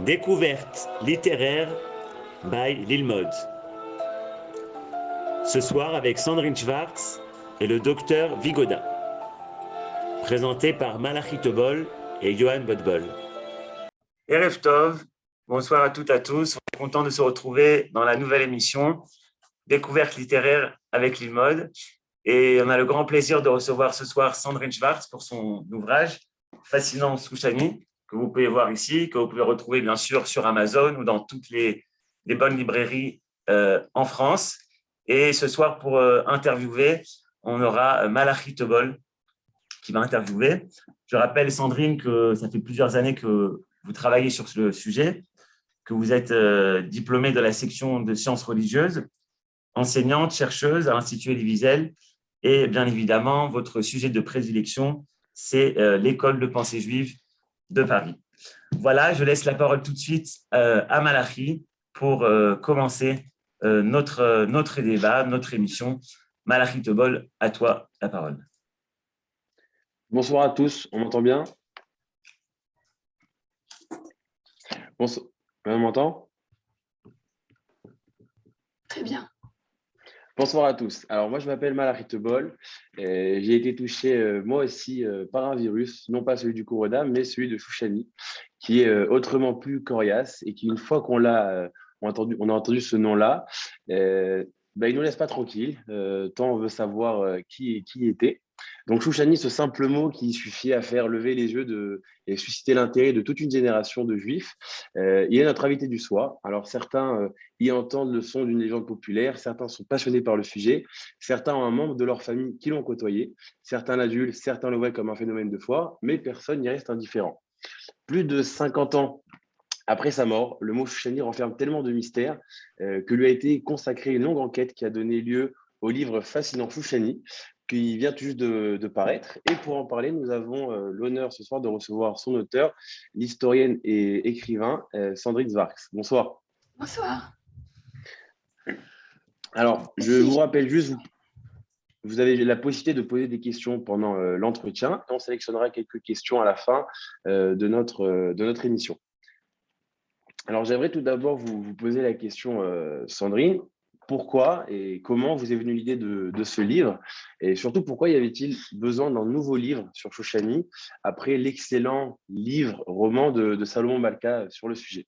Découverte littéraire by Lilmod. Ce soir avec Sandrine Schwartz et le docteur Vigoda. Présenté par Malachi Tobol et Johan Botbol. Erev Tov, bonsoir à toutes et à tous. On est content de se retrouver dans la nouvelle émission Découverte littéraire avec Lilmod. Et on a le grand plaisir de recevoir ce soir Sandrine Schwartz pour son ouvrage Fascinant Shoushani, que vous pouvez voir ici, que vous pouvez retrouver bien sûr sur Amazon ou dans toutes les bonnes librairies en France. Et ce soir, pour interviewer, on aura Malachi Tobol qui va interviewer. Je rappelle, Sandrine, que ça fait plusieurs années que vous travaillez sur ce sujet, que vous êtes diplômée de la section de sciences religieuses, enseignante, chercheuse à l'Institut Elie Wiesel, et bien évidemment, votre sujet de prédilection, c'est l'école de pensée juive de Paris. Voilà, je laisse la parole tout de suite à Malachi pour commencer notre débat, notre émission. Malachi Tobol, à toi la parole. Bonsoir à tous, on m'entend bien? Bonsoir. On m'entend? Très bien. Bonsoir à tous. Alors moi je m'appelle Malachi Tobol. J'ai été touché moi aussi par un virus, non pas celui du corona, mais celui de Shoushani, qui est autrement plus coriace et qui, une fois qu'on a entendu ce nom-là, il ne nous laisse pas tranquille, tant on veut savoir qui était. Donc Shoushani, ce simple mot qui suffit à faire lever les yeux et susciter l'intérêt de toute une génération de juifs, il est notre invité du soir. Alors certains y entendent le son d'une légende populaire, certains sont passionnés par le sujet, certains ont un membre de leur famille qui l'ont côtoyé, certains l'adulent, certains le voient comme un phénomène de foi, mais personne n'y reste indifférent. Plus de 50 ans après sa mort, le mot Shoushani renferme tellement de mystères que lui a été consacrée une longue enquête qui a donné lieu au livre Fascinant Shoushani, qui vient tout juste de paraître. Et pour en parler, nous avons l'honneur ce soir de recevoir son auteur, l'historienne et écrivain Sandrine Schwartz. Bonsoir. Bonsoir. Alors, je vous rappelle juste, vous avez la possibilité de poser des questions pendant l'entretien. On sélectionnera quelques questions à la fin de notre émission. Alors, j'aimerais tout d'abord vous poser la question, Sandrine. Pourquoi et comment vous est venue l'idée de ce livre? Et surtout, pourquoi y avait-il besoin d'un nouveau livre sur Shoushani après l'excellent roman de Salomon Malka sur le sujet?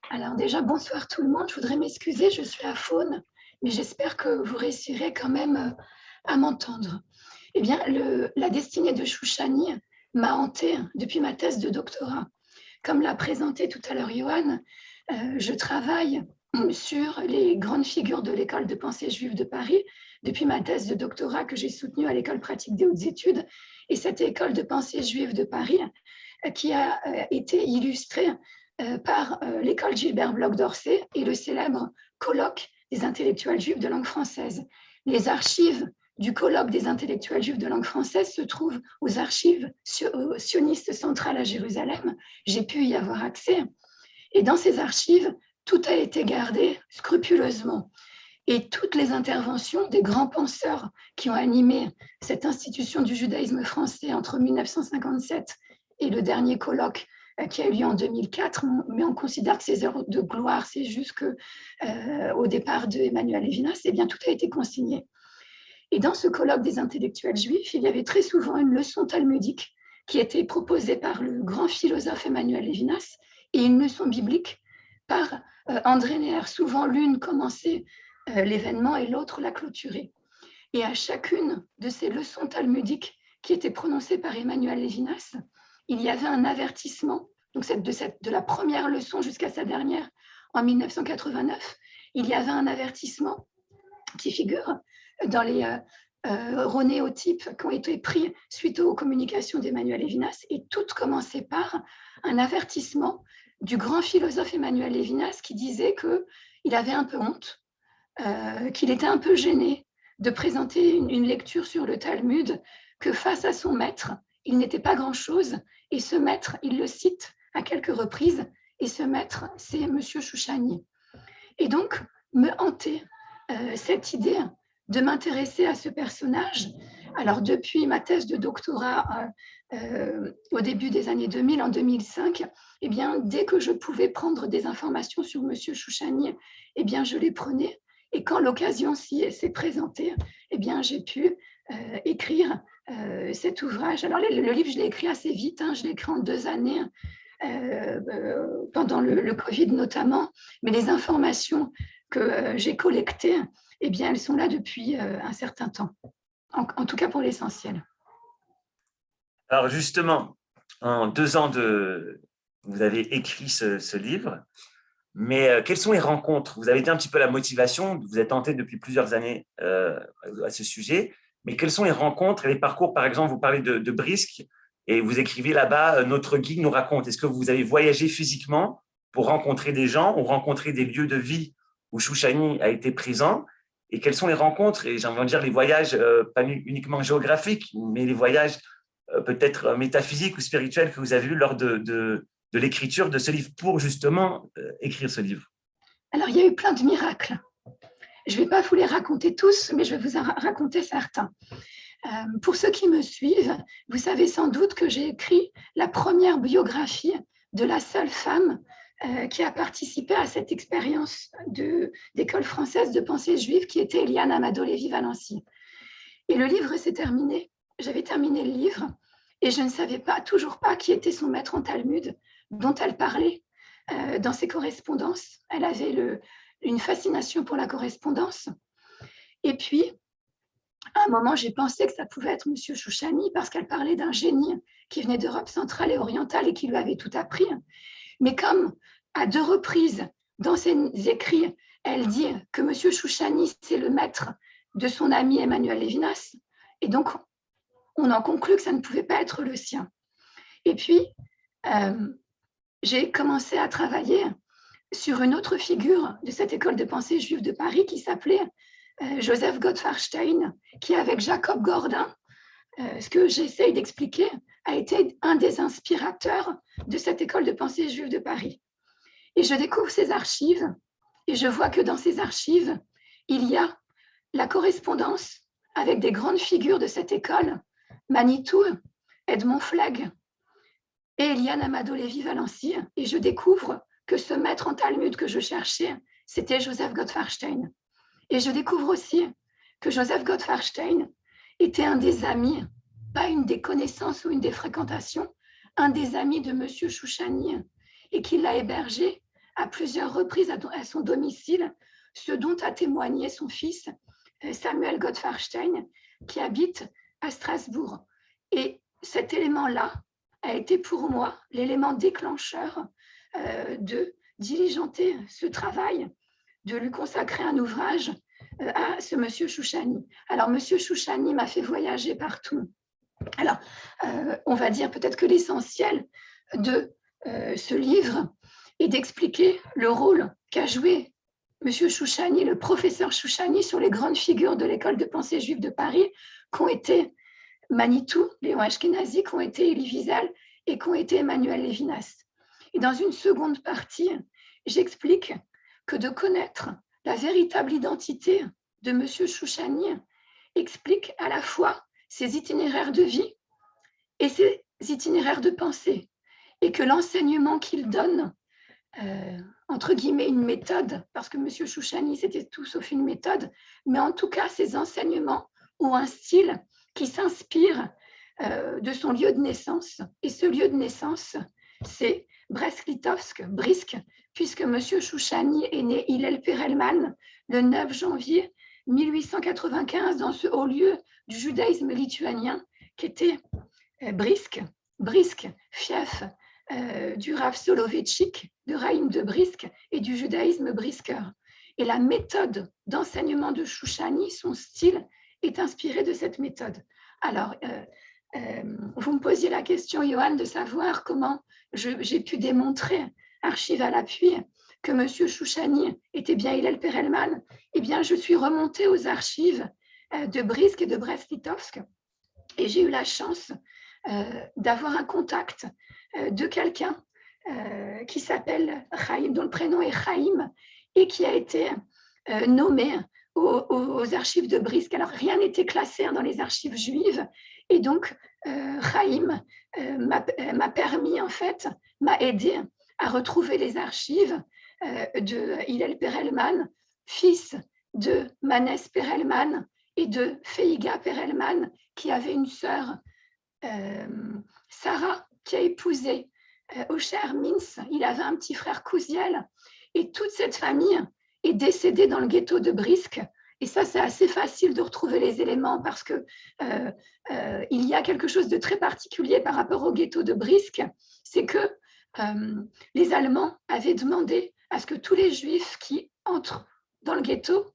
Alors déjà, bonsoir tout le monde. Je voudrais m'excuser, je suis à Faune, mais j'espère que vous réussirez quand même à m'entendre. Eh bien, la destinée de Shoushani m'a hantée depuis ma thèse de doctorat. Comme l'a présenté tout à l'heure Johan, je travaille sur les grandes figures de l'école de pensée juive de Paris depuis ma thèse de doctorat que j'ai soutenue à l'école pratique des hautes études. Et cette école de pensée juive de Paris qui a été illustrée par l'école Gilbert Bloch d'Orsay et le célèbre colloque des intellectuels juifs de langue française. Les archives du colloque des intellectuels juifs de langue française se trouvent aux archives sionistes centrales à Jérusalem. J'ai pu y avoir accès. Et dans ces archives, tout a été gardé scrupuleusement. Et toutes les interventions des grands penseurs qui ont animé cette institution du judaïsme français entre 1957 et le dernier colloque qui a eu lieu en 2004, mais on considère que ces heures de gloire, c'est jusqu'au départ de Emmanuel Levinas, eh bien tout a été consigné. Et dans ce colloque des intellectuels juifs, il y avait très souvent une leçon talmudique qui était proposée par le grand philosophe Emmanuel Levinas et une leçon biblique par André Neher. Souvent, l'une commençait l'événement et l'autre la clôturait. Et à chacune de ces leçons talmudiques qui étaient prononcées par Emmanuel Levinas, il y avait un avertissement, donc de la première leçon jusqu'à sa dernière en 1989, il y avait un avertissement qui figure dans les ronéotypes qui ont été pris suite aux communications d'Emmanuel Levinas, et toutes commençaient par un avertissement du grand philosophe Emmanuel Levinas qui disait qu'il avait un peu honte, qu'il était un peu gêné de présenter une lecture sur le Talmud, que face à son maître, il n'était pas grand-chose, et ce maître, il le cite à quelques reprises, et ce maître, c'est Monsieur Shoushani. Et donc, me hantait cette idée de m'intéresser à ce personnage Alors, depuis ma thèse de doctorat au début des années 2000, en 2005, eh bien, dès que je pouvais prendre des informations sur M. Chouchani, eh bien, je les prenais. Et quand l'occasion s'est présentée, eh bien, j'ai pu écrire cet ouvrage. Alors, le livre, je l'ai écrit assez vite, hein, je l'ai écrit en 2 années, pendant le Covid notamment, mais les informations que j'ai collectées, eh bien, elles sont là depuis un certain temps, en tout cas pour l'essentiel. Alors justement, en 2 ans vous avez écrit ce livre, mais quelles sont les rencontres? Vous avez dit un petit peu la motivation, vous êtes tenté depuis plusieurs années à ce sujet, mais quelles sont les rencontres et les parcours? Par exemple, vous parlez de Brisque et vous écrivez là-bas, notre guide nous raconte. Est-ce que vous avez voyagé physiquement pour rencontrer des gens ou rencontrer des lieux de vie où Chouchani a été présent? Et quelles sont les rencontres et j'ai envie de dire les voyages, pas uniquement géographiques, mais les voyages peut-être métaphysiques ou spirituels que vous avez eus lors de l'écriture de ce livre pour justement écrire ce livre? Alors, il y a eu plein de miracles. Je ne vais pas vous les raconter tous, mais je vais vous en raconter certains. Pour ceux qui me suivent, vous savez sans doute que j'ai écrit la première biographie de la seule femme qui a participé à cette expérience d'école française de pensée juive, qui était Eliane Amado Lévy-Valency. Et le livre s'est terminé. J'avais terminé le livre et je ne savais toujours pas qui était son maître en Talmud, dont elle parlait dans ses correspondances. Elle avait une fascination pour la correspondance. Et puis, à un moment, j'ai pensé que ça pouvait être M. Chouchani parce qu'elle parlait d'un génie qui venait d'Europe centrale et orientale et qui lui avait tout appris. Mais comme à 2 reprises dans ses écrits, elle dit que M. Chouchani, c'est le maître de son ami Emmanuel Lévinas, et donc on en conclut que ça ne pouvait pas être le sien. Et puis, j'ai commencé à travailler sur une autre figure de cette école de pensée juive de Paris qui s'appelait Joseph Gottfried Stein, qui, avec Jacob Gordin, ce que j'essaye d'expliquer, a été un des inspirateurs de cette école de pensée juive de Paris. Et je découvre ces archives et je vois que dans ces archives, il y a la correspondance avec des grandes figures de cette école, Manitou, Edmond Flegg et Eliane Amado Lévy-Valency, et je découvre que ce maître en Talmud que je cherchais, c'était Joseph Gottfried Stein. Et je découvre aussi que Joseph Gottfried Stein était un des amis, pas une des connaissances ou une des fréquentations, un des amis de M. Chouchani, et qu'il l'a hébergé à plusieurs reprises à son domicile, ce dont a témoigné son fils, Samuel Gottfried Stein, qui habite à Strasbourg. Et cet élément-là a été pour moi l'élément déclencheur de diligenter ce travail, de lui consacrer un ouvrage à ce monsieur Chouchani. Alors, monsieur Chouchani m'a fait voyager partout. Alors, on va dire peut-être que l'essentiel de ce livre est d'expliquer le rôle qu'a joué monsieur Chouchani, le professeur Chouchani, sur les grandes figures de l'école de pensée juive de Paris, qu'ont été Manitou, Léon Ashkenazi, qu'ont été Elie Wiesel et qu'ont été Emmanuel Lévinas. Et dans une seconde partie, j'explique que de connaître la véritable identité de M. Chouchani explique à la fois ses itinéraires de vie et ses itinéraires de pensée, et que l'enseignement qu'il donne, entre guillemets une méthode, parce que M. Chouchani c'était tout sauf une méthode, mais en tout cas ses enseignements ont un style qui s'inspire de son lieu de naissance, et ce lieu de naissance, c'est Brest-Litovsk, Brisk, puisque M. Chouchani est né Hillel Perelman le 9 janvier 1895 dans ce haut lieu du judaïsme lituanien qui était Brisk, fief du Rav Soloveitchik, de Raïm de Brisk et du judaïsme brisker. Et la méthode d'enseignement de Chouchani, son style, est inspiré de cette méthode. Alors, vous me posiez la question, Johan, de savoir comment j'ai pu démontrer, archive à l'appui, que M. Chouchani était bien Hillel Perelman. Eh bien, je suis remontée aux archives de Brisk et de Brest-Litovsk et j'ai eu la chance d'avoir un contact de quelqu'un qui s'appelle Chaim, dont le prénom est Chaim, et qui a été nommé aux archives de Brisk. Alors, rien n'était classé dans les archives juives. Et donc, Chaim m'a permis, en fait, m'a aidé à retrouver les archives de Hillel Perelman, fils de Manès Perelman et de Feiga Perelman, qui avait une sœur, Sarah, qui a épousé Osher Mintz. Il avait un petit frère Kouziel. Et toute cette famille est décédée dans le ghetto de Brisk. Et ça, c'est assez facile de retrouver les éléments parce que il y a quelque chose de très particulier par rapport au ghetto de Brisk, c'est que les Allemands avaient demandé à ce que tous les Juifs qui entrent dans le ghetto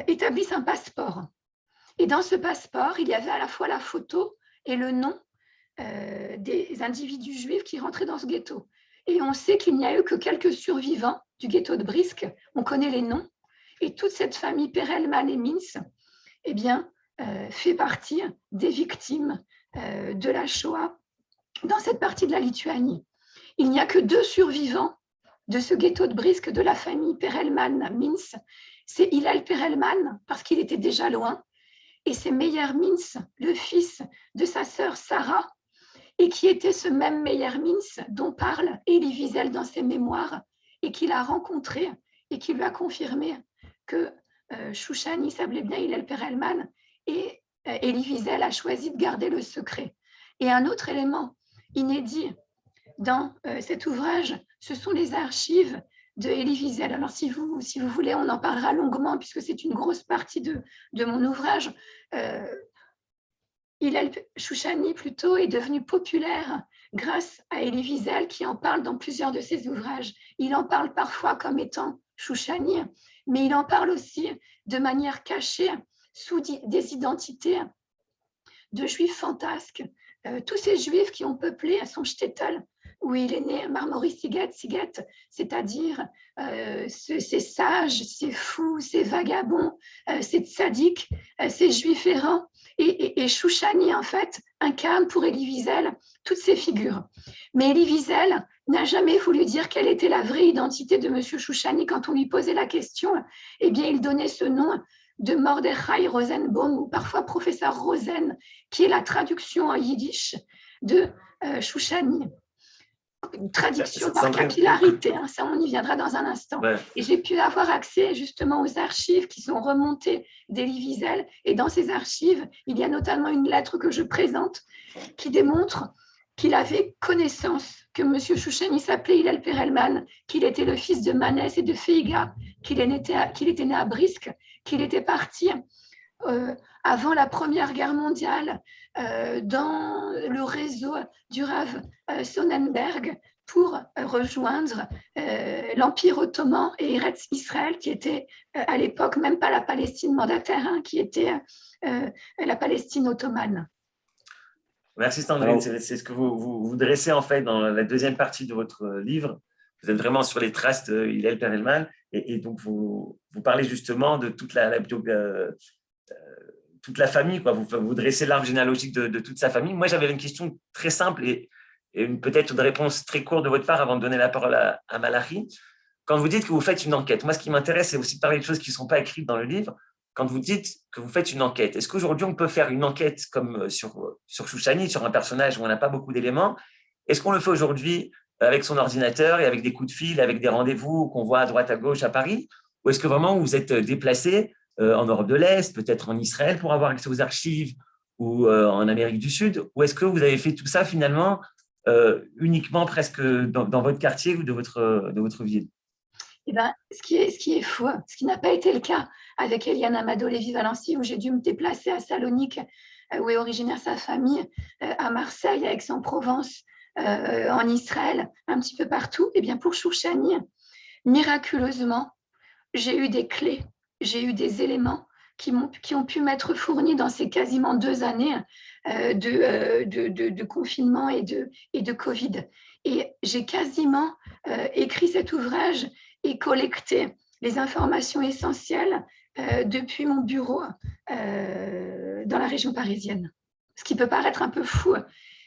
établissent un passeport. Et dans ce passeport, il y avait à la fois la photo et le nom des individus juifs qui rentraient dans ce ghetto. Et on sait qu'il n'y a eu que quelques survivants du ghetto de Brisk. On connaît les noms. Et toute cette famille Perelman et Mintz, eh bien, fait partie des victimes de la Shoah dans cette partie de la Lituanie. Il n'y a que 2 survivants de ce ghetto de Brisk de la famille Perelman-Mintz. C'est Hillel Perelman, parce qu'il était déjà loin, et c'est Meyer Mintz, le fils de sa sœur Sarah, et qui était ce même Meyer Mintz dont parle Elie Wiesel dans ses mémoires, et qu'il a rencontré et qui lui a confirmé que Chouchani s'appelait bien Hillel Perelman, et Elie Wiesel a choisi de garder le secret. Et un autre élément inédit dans cet ouvrage, ce sont les archives de Elie Wiesel. Alors, si vous voulez, on en parlera longuement, puisque c'est une grosse partie de mon ouvrage. Hillel Chouchani, plutôt, est devenu populaire grâce à Elie Wiesel, qui en parle dans plusieurs de ses ouvrages. Il en parle parfois comme étant Chouchani, mais il en parle aussi de manière cachée, sous des identités de juifs fantasques. Tous ces juifs qui ont peuplé son shtetl, où il est né, Marmoris Siget, c'est-à-dire ces sages, ces fous, ces vagabonds, ces tzaddiks, ces juifs errants. Et Chouchani, en fait, incarne pour Elie Wiesel toutes ces figures. Mais Elie Wiesel n'a jamais voulu dire quelle était la vraie identité de M. Chouchani. Quand on lui posait la question, eh bien, il donnait ce nom de Mordechai Rosenbaum, ou parfois professeur Rosen, qui est la traduction en yiddish de Chouchani. Une traduction par capillarité, hein, ça on y viendra dans un instant. Ouais. Et j'ai pu avoir accès justement aux archives qui sont remontées d'Elie Wiesel, et dans ces archives, il y a notamment une lettre que je présente qui démontre qu'il avait connaissance que M. Chouchani s'appelait Hillel Perelman, qu'il était le fils de Manès et de Feiga, qu'il était né à Brisk, qu'il était parti avant la Première Guerre mondiale dans le réseau du Rav Sonnenberg pour rejoindre l'Empire ottoman et Eretz Israël, qui était à l'époque même pas la Palestine mandataire, hein, qui était la Palestine ottomane. Merci Sandrine, c'est ce que vous dressez en fait dans la deuxième partie de votre livre. Vous êtes vraiment sur les traces de Hillel Perelman, et donc vous parlez justement de toute la famille, quoi. Vous dressez l'arbre généalogique de toute sa famille. Moi, j'avais une question très simple et peut-être une réponse très courte de votre part avant de donner la parole à Malachi. Quand vous dites que vous faites une enquête, moi, ce qui m'intéresse, c'est aussi de parler de choses qui ne sont pas écrites dans le livre. Quand vous dites que vous faites une enquête, est-ce qu'aujourd'hui, on peut faire une enquête comme sur Chouchani, sur un personnage où on n'a pas beaucoup d'éléments? Est-ce qu'on le fait aujourd'hui avec son ordinateur et avec des coups de fil, avec des rendez-vous qu'on voit à droite, à gauche, à Paris? Ou est-ce que vraiment vous êtes déplacé en Europe de l'Est, peut-être en Israël pour avoir accès aux archives, ou en Amérique du Sud? Ou est-ce que vous avez fait tout ça finalement uniquement presque dans votre quartier ou de votre ville? Eh ben, ce qui est faux, ce qui n'a pas été le cas avec Eliane Amado Lévy-Valency, où j'ai dû me déplacer à Salonique, où est originaire sa famille, à Marseille, à Aix-en-Provence, en Israël, un petit peu partout. Eh bien, pour Chouchani, miraculeusement, j'ai eu des clés, j'ai eu des éléments qui ont pu m'être fournis dans ces quasiment 2 années de confinement et de Covid. Et j'ai quasiment écrit cet ouvrage et collecté les informations essentielles depuis mon bureau dans la région parisienne. Ce qui peut paraître un peu fou,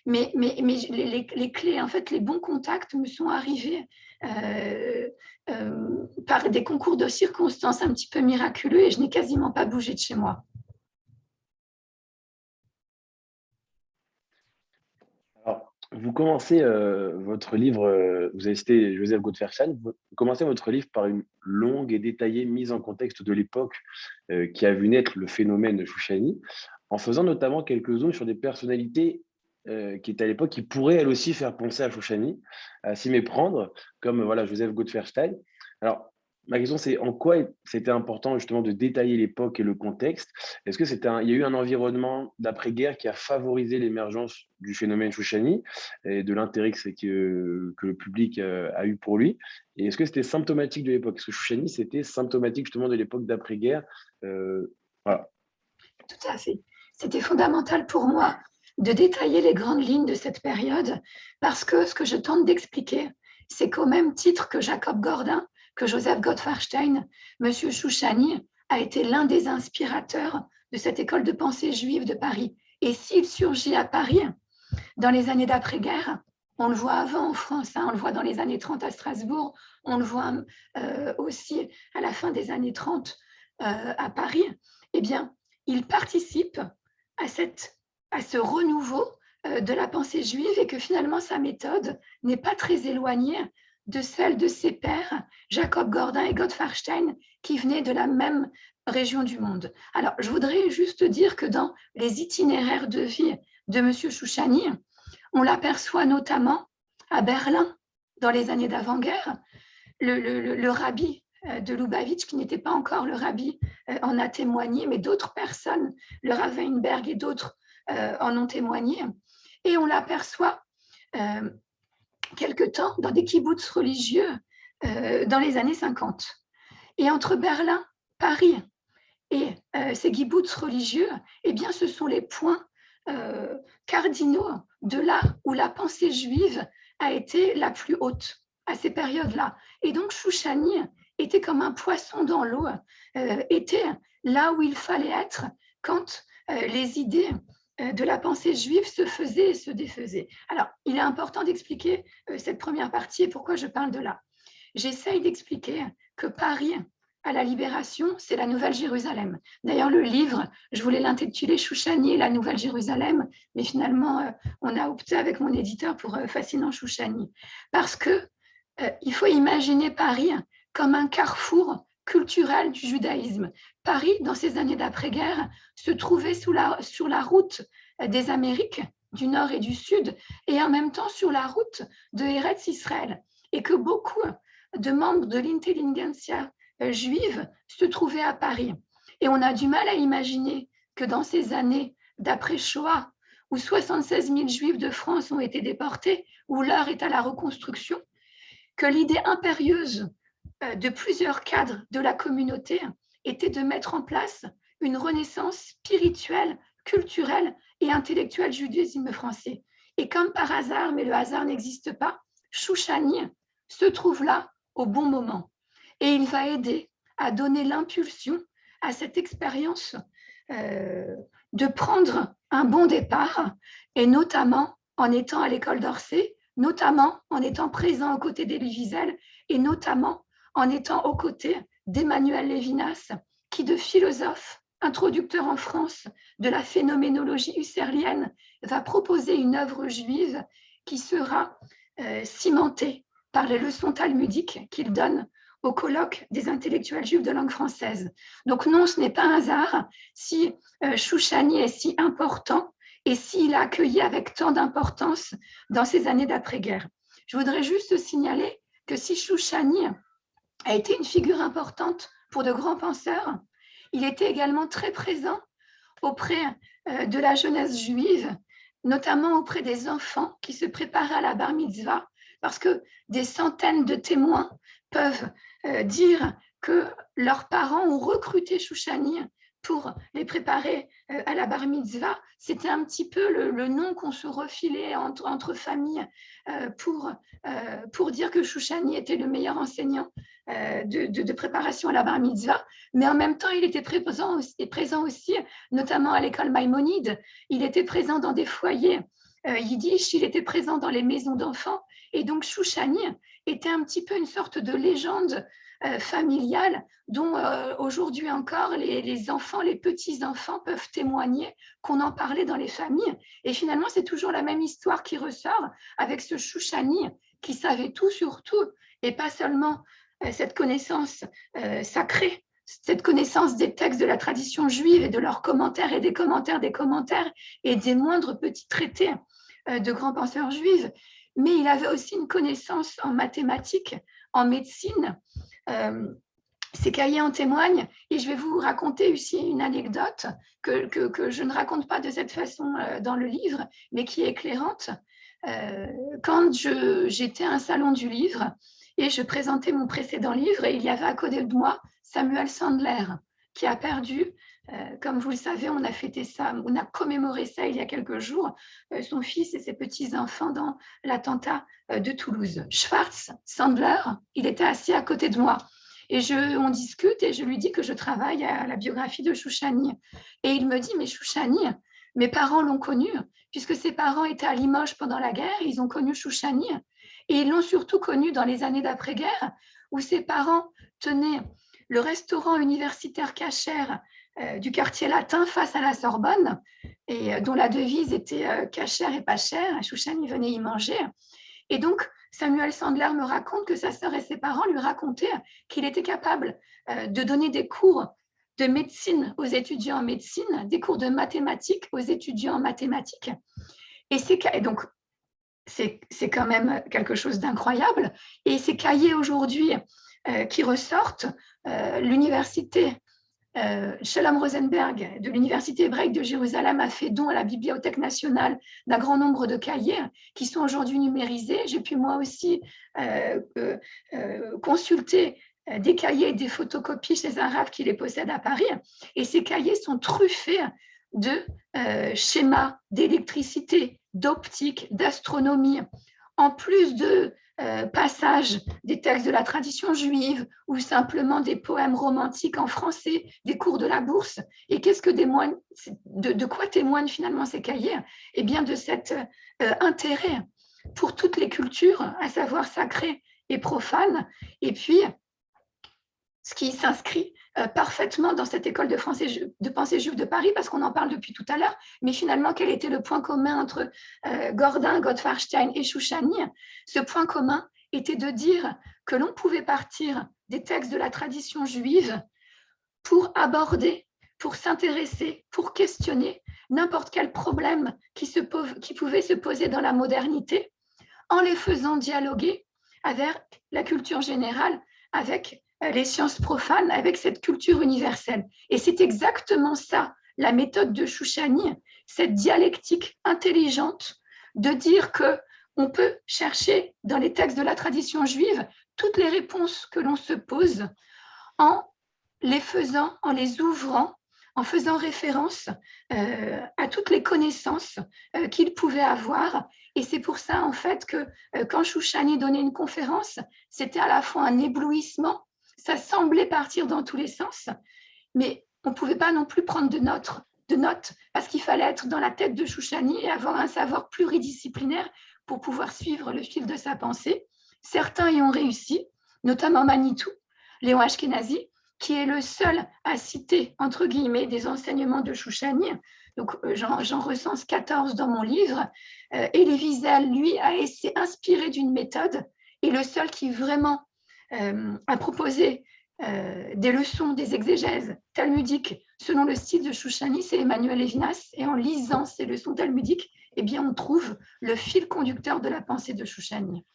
Mais les clés, en fait, les bons contacts me sont arrivés par des concours de circonstances un petit peu miraculeux et je n'ai quasiment pas bougé de chez moi. Alors, vous commencez votre livre, vous avez cité Joseph Gottfried, vous commencez votre livre par une longue et détaillée mise en contexte de l'époque qui a vu naître le phénomène Chouchani, en faisant notamment quelques zooms sur des personnalités qui étaient à l'époque, qui pourraient elles aussi faire penser à Chouchani, à s'y méprendre, comme voilà, Joseph Gottfried. Alors, ma question, c'est en quoi c'était important justement de détailler l'époque et le contexte? Est-ce que il y a eu un environnement d'après-guerre qui a favorisé l'émergence du phénomène Chouchani et de l'intérêt que le public a eu pour lui? Et est-ce que c'était symptomatique de l'époque? Est-ce que Chouchani, c'était symptomatique justement de l'époque d'après-guerre? Voilà. Tout à fait. C'était fondamental pour moi de détailler les grandes lignes de cette période parce que ce que je tente d'expliquer, c'est qu'au même titre que Jacob Gordin, que Joseph Gottfarstein, M. Chouchani a été l'un des inspirateurs de cette école de pensée juive de Paris. Et s'il surgit à Paris dans les années d'après-guerre, on le voit avant en France, on le voit dans les années 30 à Strasbourg, on le voit aussi à la fin des années 30 à Paris, eh bien, il participe à ce renouveau de la pensée juive et que finalement sa méthode n'est pas très éloignée de celle de ses pairs, Jacob Gordin et Gottfarstein, qui venaient de la même région du monde. Alors, je voudrais juste dire que dans les itinéraires de vie de M. Chouchani, on l'aperçoit notamment à Berlin, dans les années d'avant-guerre, le rabbi de Lubavitch, qui n'était pas encore le rabbi, en a témoigné, mais d'autres personnes, le Rav Weinberg et d'autres, en ont témoigné. Et on l'aperçoit quelque temps dans des kibboutz religieux dans les années 50. Et entre Berlin, Paris et ces kibboutz religieux, eh bien, ce sont les points cardinaux de là où la pensée juive a été la plus haute à ces périodes-là. Et donc, Chouchani était comme un poisson dans l'eau, était là où il fallait être quand les idées de la pensée juive se faisaient et se défaisaient. Alors, il est important d'expliquer cette première partie et pourquoi je parle de là. J'essaye d'expliquer que Paris, à la Libération, c'est la Nouvelle Jérusalem. D'ailleurs, le livre, je voulais l'intituler Chouchani et la Nouvelle Jérusalem, mais finalement, on a opté avec mon éditeur pour Fascinant Chouchani. Parce qu'il faut imaginer Paris comme un carrefour culturel du judaïsme. Paris, dans ces années d'après-guerre, se trouvait sur la route des Amériques, du Nord et du Sud, et en même temps sur la route de Eretz Israël, et que beaucoup de membres de l'intelligentsia juive se trouvaient à Paris. Et on a du mal à imaginer que dans ces années d'après-Shoah, où 76 000 Juifs de France ont été déportés, où l'heure est à la reconstruction, que l'idée impérieuse de plusieurs cadres de la communauté était de mettre en place une renaissance spirituelle, culturelle et intellectuelle du judaïsme français. Et comme par hasard, mais le hasard n'existe pas, Chouchani se trouve là au bon moment. Et il va aider à donner l'impulsion à cette expérience de prendre un bon départ, et notamment en étant à l'école d'Orsay, notamment en étant présent aux côtés d'Elie Wiesel, et notamment en étant aux côtés d'Emmanuel Lévinas, qui, de philosophe, introducteur en France de la phénoménologie husserlienne, va proposer une œuvre juive qui sera cimentée par les leçons talmudiques qu'il donne au colloque des intellectuels juifs de langue française. Donc non, ce n'est pas un hasard si Chouchani est si important et s'il a accueilli avec tant d'importance dans ces années d'après-guerre. Je voudrais juste signaler que si Chouchani a été une figure importante pour de grands penseurs, il était également très présent auprès de la jeunesse juive, notamment auprès des enfants qui se préparaient à la bar mitzvah, parce que des centaines de témoins peuvent dire que leurs parents ont recruté Chouchani pour les préparer à la bar mitzvah. C'était un petit peu le nom qu'on se refilait entre familles pour dire que Chouchani était le meilleur enseignant de préparation à la bar mitzvah. Mais en même temps, il était présent aussi, notamment à l'école Maïmonide. Il était présent dans des foyers yiddish, il était présent dans les maisons d'enfants. Et donc, Chouchani était un petit peu une sorte de légende familiale dont aujourd'hui encore les enfants, les petits-enfants peuvent témoigner qu'on en parlait dans les familles. Et finalement, c'est toujours la même histoire qui ressort avec ce Chouchani qui savait tout sur tout et pas seulement cette connaissance sacrée, cette connaissance des textes de la tradition juive et de leurs commentaires et des commentaires et des moindres petits traités de grands penseurs juifs, mais il avait aussi une connaissance en mathématiques, en médecine. Ses cahiers en témoignent et je vais vous raconter aussi une anecdote que je ne raconte pas de cette façon dans le livre, mais qui est éclairante. Quand j'étais à un salon du livre et je présentais mon précédent livre, et il y avait à côté de moi Samuel Sandler, qui a perdu, comme vous le savez, on a fêté ça, on a commémoré ça il y a quelques jours, son fils et ses petits-enfants dans l'attentat de Toulouse. Schwartz, Sandler, il était assis à côté de moi. Et on discute et je lui dis que je travaille à la biographie de Chouchani. Et il me dit, mais Chouchani, mes parents l'ont connu, puisque ses parents étaient à Limoges pendant la guerre, ils ont connu Chouchani. Et ils l'ont surtout connu dans les années d'après-guerre, où ses parents tenaient le restaurant universitaire cachère du quartier latin face à la Sorbonne, et dont la devise était cachère et pas chère. Chouchani venait y manger. Et donc, Samuel Sandler me raconte que sa sœur et ses parents lui racontaient qu'il était capable de donner des cours de médecine aux étudiants en médecine, des cours de mathématiques aux étudiants en mathématiques. Et donc, c'est quand même quelque chose d'incroyable. Et ces cahiers aujourd'hui qui ressortent, l'université Shalom Rosenberg de l'Université hébraïque de Jérusalem a fait don à la Bibliothèque nationale d'un grand nombre de cahiers qui sont aujourd'hui numérisés. J'ai pu moi aussi consulter des cahiers et des photocopies chez un rabbin qui les possède à Paris. Et ces cahiers sont truffés de schémas d'électricité, d'optique, d'astronomie, en plus de passages des textes de la tradition juive ou simplement des poèmes romantiques en français, des cours de la bourse. Et de quoi témoignent finalement ces cahiers? Eh bien, de cet intérêt pour toutes les cultures, à savoir sacrées et profanes, et puis ce qui s'inscrit parfaitement dans cette école de pensée juive de Paris, parce qu'on en parle depuis tout à l'heure, mais finalement, quel était le point commun entre Gordin, Gottfarstein et Chouchani? Ce point commun était de dire que l'on pouvait partir des textes de la tradition juive pour aborder, pour s'intéresser, pour questionner n'importe quel problème qui pouvait se poser dans la modernité, en les faisant dialoguer avec la culture générale, avec les sciences profanes, avec cette culture universelle. Et c'est exactement ça, la méthode de Chouchani, cette dialectique intelligente de dire qu'on peut chercher dans les textes de la tradition juive toutes les réponses que l'on se pose en les ouvrant, en faisant référence à toutes les connaissances qu'il pouvait avoir. Et c'est pour ça, en fait, que quand Chouchani donnait une conférence, c'était à la fois un éblouissement, ça semblait partir dans tous les sens, mais on ne pouvait pas non plus prendre de notes parce qu'il fallait être dans la tête de Chouchani et avoir un savoir pluridisciplinaire pour pouvoir suivre le fil de sa pensée. Certains y ont réussi, notamment Manitou, Léon Ashkenazi, qui est le seul à citer, entre guillemets, des enseignements de Chouchani. Donc, j'en recense 14 dans mon livre. Elie Wiesel, lui, s'est inspiré d'une méthode, et le seul qui vraiment a proposé des leçons, des exégèses talmudiques selon le style de Chouchani, c'est Emmanuel Levinas. Et en lisant ces leçons talmudiques, eh bien, on trouve le fil conducteur de la pensée de Chouchani.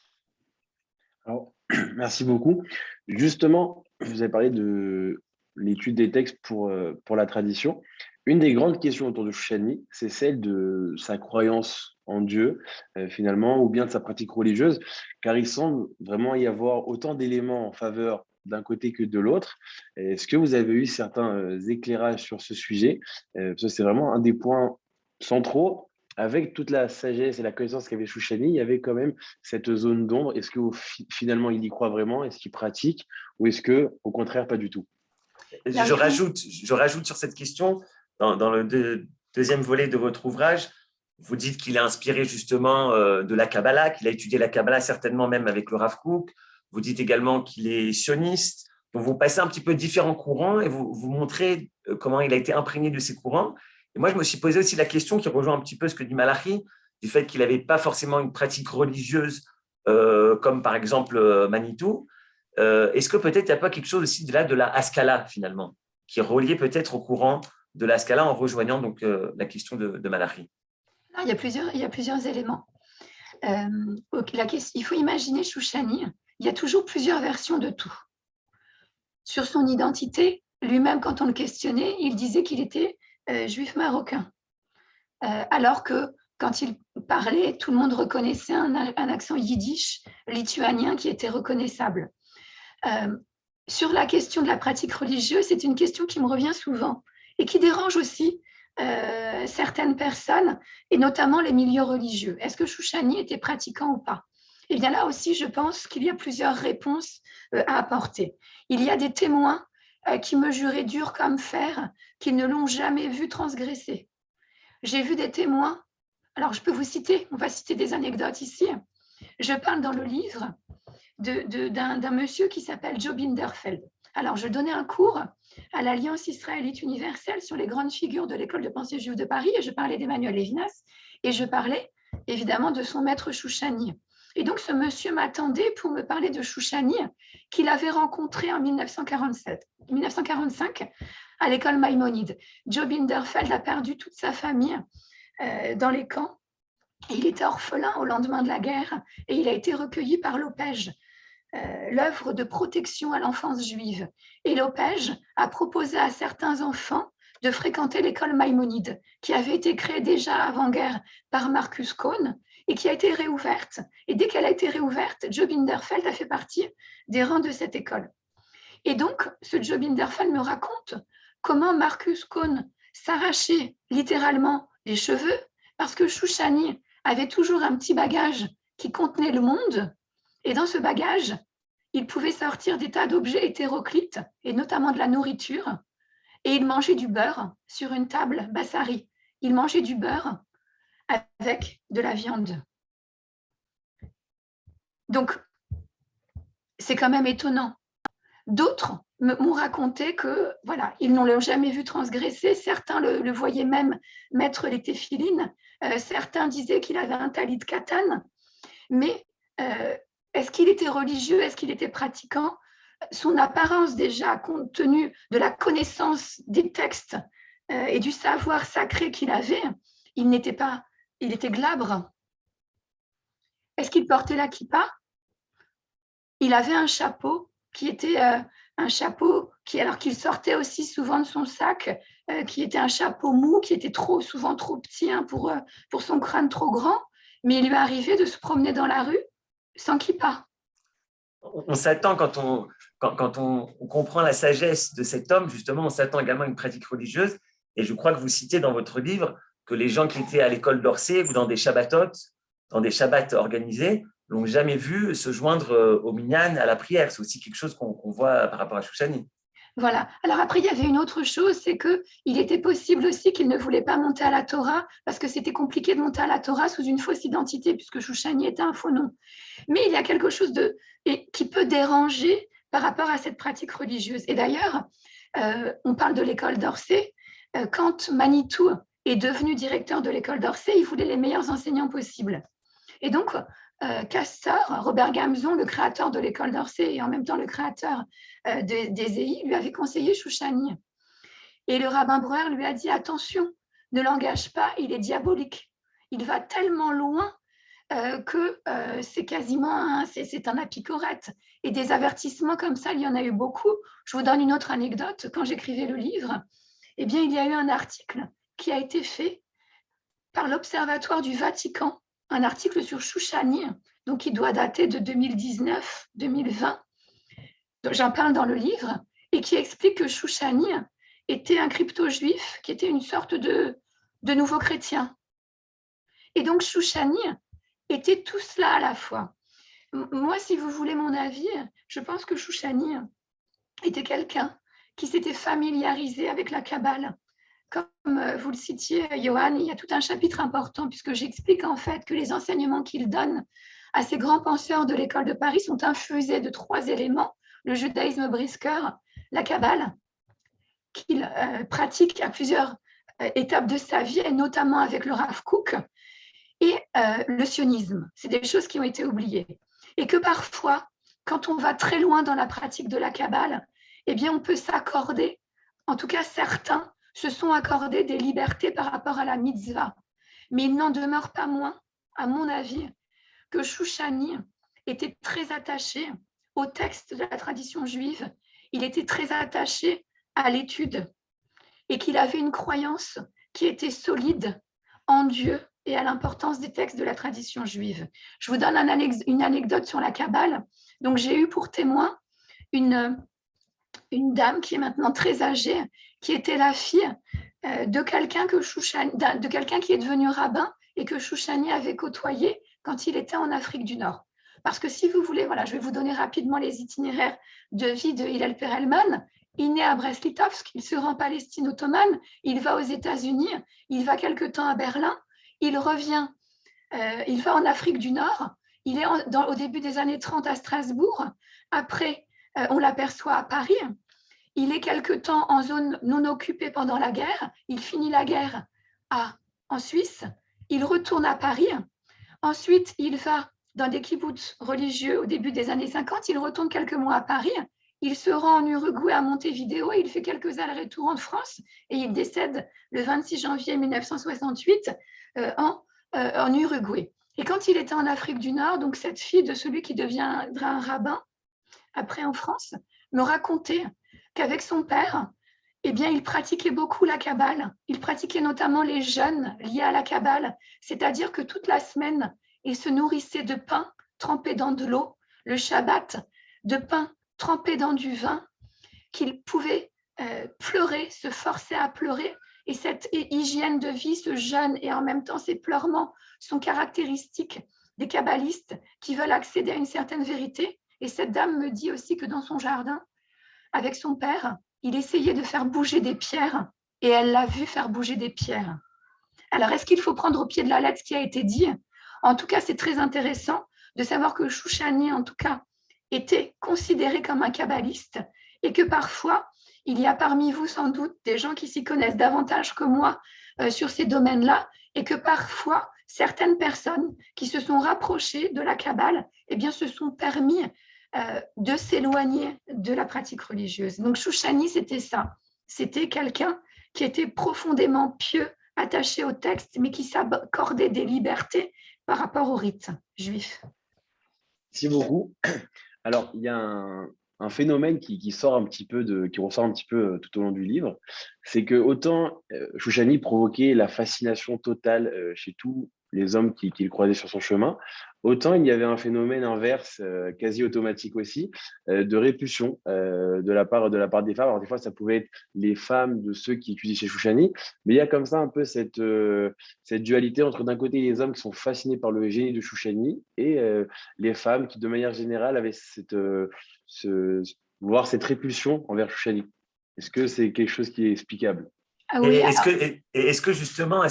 Alors, merci beaucoup. Justement, vous avez parlé de l'étude des textes pour la tradition. Une des grandes questions autour de Chouchani, c'est celle de sa croyance en Dieu, finalement, ou bien de sa pratique religieuse, car il semble vraiment y avoir autant d'éléments en faveur d'un côté que de l'autre. Est-ce que vous avez eu certains éclairages sur ce sujet? Parce que c'est vraiment un des points centraux. Avec toute la sagesse et la connaissance qu'avait Chouchani, il y avait quand même cette zone d'ombre. Est-ce que finalement, il y croit vraiment? Est-ce qu'il pratique? Ou est-ce que, au contraire, pas du tout? Je rajoute sur cette question, dans le deuxième volet de votre ouvrage, Vous dites qu'il est inspiré justement de la Kabbalah, qu'il a étudié la Kabbalah certainement même avec le Rav Kook. Vous dites également qu'il est sioniste. Donc, vous passez un petit peu différents courants et vous montrez comment il a été imprégné de ces courants. Et moi, je me suis posé aussi la question qui rejoint un petit peu ce que dit Malachi, du fait qu'il n'avait pas forcément une pratique religieuse comme par exemple Manitou. Est-ce que peut-être il n'y a pas quelque chose aussi de la Haskalah finalement, qui est relié peut-être au courant de la Haskalah en rejoignant donc, la question de Malachi? Il y a plusieurs éléments. Il faut imaginer Chouchani, il y a toujours plusieurs versions de tout. Sur son identité, lui-même, quand on le questionnait, il disait qu'il était juif marocain. Alors que quand il parlait, tout le monde reconnaissait un accent yiddish lituanien qui était reconnaissable. Sur la question de la pratique religieuse, c'est une question qui me revient souvent et qui dérange aussi certaines personnes, et notamment les milieux religieux. Est-ce que Chouchani était pratiquant ou pas? Eh bien là aussi, je pense qu'il y a plusieurs réponses à apporter. Il y a des témoins qui me juraient dur comme fer qu'ils ne l'ont jamais vu transgresser. J'ai vu des témoins, alors je peux vous citer, on va citer des anecdotes ici. Je parle dans le livre d'un monsieur qui s'appelle Joe Binderfeld. Alors, je donnais un cours à l'Alliance israélite universelle sur les grandes figures de l'école de pensée juive de Paris, et je parlais d'Emmanuel Lévinas, et je parlais évidemment de son maître Chouchani. Et donc, ce monsieur m'attendait pour me parler de Chouchani, qu'il avait rencontré en 1945 à l'école Maïmonide. Joe Binderfeld a perdu toute sa famille dans les camps. Il était orphelin au lendemain de la guerre et il a été recueilli par l'Opège, l'œuvre de protection à l'enfance juive. Et l'Opège a proposé à certains enfants de fréquenter l'école Maïmonide, qui avait été créée déjà avant-guerre par Marcus Cohn et qui a été réouverte. Et dès qu'elle a été réouverte, Joe Binderfeld a fait partie des rangs de cette école. Et donc, ce Joe Binderfeld me raconte comment Marcus Cohn s'arrachait littéralement les cheveux parce que Chouchani avait toujours un petit bagage qui contenait le monde. Et dans ce bagage, il pouvait sortir des tas d'objets hétéroclites, et notamment de la nourriture. Et il mangeait du beurre sur une table bassari. Il mangeait du beurre avec de la viande. Donc, c'est quand même étonnant. D'autres m'ont raconté que, voilà, ils n'ont jamais vu transgresser. Certains le voyaient même mettre les téphilines. Certains disaient qu'il avait un talit de katane. Mais est-ce qu'il était religieux? Est-ce qu'il était pratiquant? Son apparence déjà, compte tenu de la connaissance des textes et du savoir sacré qu'il avait, il était glabre. Est-ce qu'il portait la kippa? Il avait un chapeau qui était un chapeau alors qu'il sortait aussi souvent de son sac, qui était un chapeau mou, qui était souvent trop petit pour son crâne trop grand, mais il lui arrivait de se promener dans la rue sans kippa. On s'attend, quand on comprend la sagesse de cet homme, justement, on s'attend également à une pratique religieuse. Et je crois que vous citez dans votre livre que les gens qui étaient à l'école d'Orsay ou dans des Shabbatot, dans des Shabbats organisés, l'ont jamais vu se joindre au minyan, à la prière. C'est aussi quelque chose qu'on voit par rapport à Chouchani. Voilà. Alors après, il y avait une autre chose, c'est qu'il était possible aussi qu'il ne voulait pas monter à la Torah parce que c'était compliqué de monter à la Torah sous une fausse identité puisque Chouchani était un faux nom. Mais il y a quelque chose qui peut déranger par rapport à cette pratique religieuse. Et d'ailleurs, on parle de l'école d'Orsay. Quand Manitou est devenu directeur de l'école d'Orsay, il voulait les meilleurs enseignants possibles. Et donc, Castor, Robert Gamzon, le créateur de l'école d'Orsay et en même temps le créateur des EI, lui avait conseillé Chouchani. Et le rabbin Breuer lui a dit « Attention, ne l'engage pas, il est diabolique. Il va tellement loin que c'est quasiment c'est un apicorette. » Et des avertissements comme ça, il y en a eu beaucoup. Je vous donne une autre anecdote. Quand j'écrivais le livre, eh bien, il y a eu un article qui a été fait par l'Observatoire du Vatican, un article sur Chouchani, donc qui doit dater de 2019-2020. J'en parle dans le livre, et qui explique que Chouchani était un crypto-juif, qui était une sorte de nouveau chrétien. Et donc Chouchani était tout cela à la fois. Moi, si vous voulez mon avis, je pense que Chouchani était quelqu'un qui s'était familiarisé avec la Kabbale. comme vous le citiez, Johan, il y a tout un chapitre important puisque j'explique en fait que les enseignements qu'il donne à ces grands penseurs de l'école de Paris sont infusés de 3 éléments, le judaïsme brisker, la Kabbale, qu'il pratique à plusieurs étapes de sa vie, et notamment avec le Rav Kook, et le sionisme. C'est des choses qui ont été oubliées. Et que parfois, quand on va très loin dans la pratique de la Kabbale, eh bien, on peut s'accorder, en tout cas certains se sont accordés des libertés par rapport à la mitzvah. Mais il n'en demeure pas moins, à mon avis, que Chouchani était très attaché au texte de la tradition juive, il était très attaché à l'étude et qu'il avait une croyance qui était solide en Dieu et à l'importance des textes de la tradition juive. Je vous donne une anecdote sur la Kabbale. Donc, j'ai eu pour témoin une dame qui est maintenant très âgée, qui était la fille de quelqu'un qui est devenu rabbin et que Chouchani avait côtoyé quand il était en Afrique du Nord. Parce que si vous voulez, voilà, je vais vous donner rapidement les itinéraires de vie de Hillel Perelman. Il naît à Brest-Litovsk, il se rend en Palestine ottomane, il va aux États-Unis, il va quelque temps à Berlin, il revient, il va en Afrique du Nord, il est au début des années 30 à Strasbourg, après on l'aperçoit à Paris, il est quelque temps en zone non occupée pendant la guerre, il finit la guerre en Suisse, il retourne à Paris, ensuite il va dans des kibboutz religieux au début des années 50, il retourne quelques mois à Paris, il se rend en Uruguay à Montevideo, il fait quelques allers-retours en France et il décède le 26 janvier 1968 en Uruguay. Et quand il était en Afrique du Nord, donc cette fille de celui qui deviendra un rabbin après en France, me racontait qu'avec son père, eh bien, il pratiquait beaucoup la Kabbale. Il pratiquait notamment les jeûnes liés à la Kabbale, c'est-à-dire que toute la semaine, il se nourrissait de pain trempé dans de l'eau, le Shabbat, de pain trempé dans du vin, qu'il pouvait pleurer, se forcer à pleurer. Et cette hygiène de vie, ce jeûne et en même temps ces pleurements sont caractéristiques des kabbalistes qui veulent accéder à une certaine vérité. Et cette dame me dit aussi que dans son jardin, avec son père, il essayait de faire bouger des pierres et elle l'a vu faire bouger des pierres. Alors, est-ce qu'il faut prendre au pied de la lettre ce qui a été dit? En tout cas, c'est très intéressant de savoir que Chouchani, en tout cas, était considéré comme un kabbaliste et que parfois, il y a parmi vous sans doute des gens qui s'y connaissent davantage que moi sur ces domaines-là et que parfois, certaines personnes qui se sont rapprochées de la Kabbale, eh bien, se sont permis de s'éloigner de la pratique religieuse. Donc, Chouchani, c'était ça. C'était quelqu'un qui était profondément pieux, attaché au texte, mais qui s'accordait des libertés par rapport au rite juif. Merci beaucoup. Alors, il y a un phénomène qui ressort un petit peu tout au long du livre, c'est que autant Chouchani provoquait la fascination totale chez tous les hommes qu'il croisait sur son chemin, autant il y avait un phénomène inverse, quasi automatique aussi, de répulsion de la part des femmes. Alors des fois, ça pouvait être les femmes de ceux qui étudiaient chez Chouchani, mais il y a comme ça un peu cette dualité entre d'un côté les hommes qui sont fascinés par le génie de Chouchani et les femmes qui, de manière générale, avaient voir cette répulsion envers Chouchani. Est-ce que c'est quelque chose qui est explicable? Oui, est-ce que justement,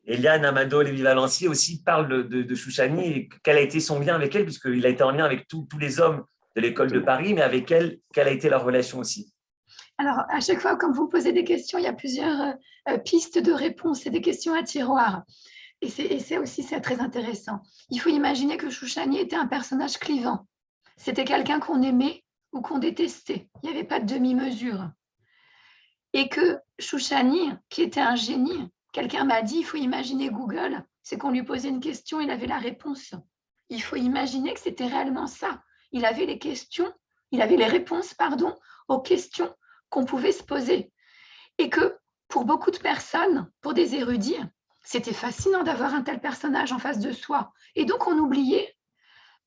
Eliane Amado Lévy-Valency aussi parle de Chouchani et quel a été son lien avec elle, puisqu'il a été en lien avec tous les hommes de l'école de Paris, mais avec elle, quelle a été leur relation aussi? Alors, à chaque fois, quand vous posez des questions, il y a plusieurs pistes de réponse. C'est des questions à tiroir. Et c'est aussi très intéressant. Il faut imaginer que Chouchani était un personnage clivant. C'était quelqu'un qu'on aimait ou qu'on détestait. Il n'y avait pas de demi-mesure. Et que Chouchani, qui était un génie, quelqu'un m'a dit, il faut imaginer Google, c'est qu'on lui posait une question, il avait la réponse. Il faut imaginer que c'était réellement ça. Il avait les réponses, aux questions qu'on pouvait se poser. Et que pour beaucoup de personnes, pour des érudits, c'était fascinant d'avoir un tel personnage en face de soi. Et donc, on oubliait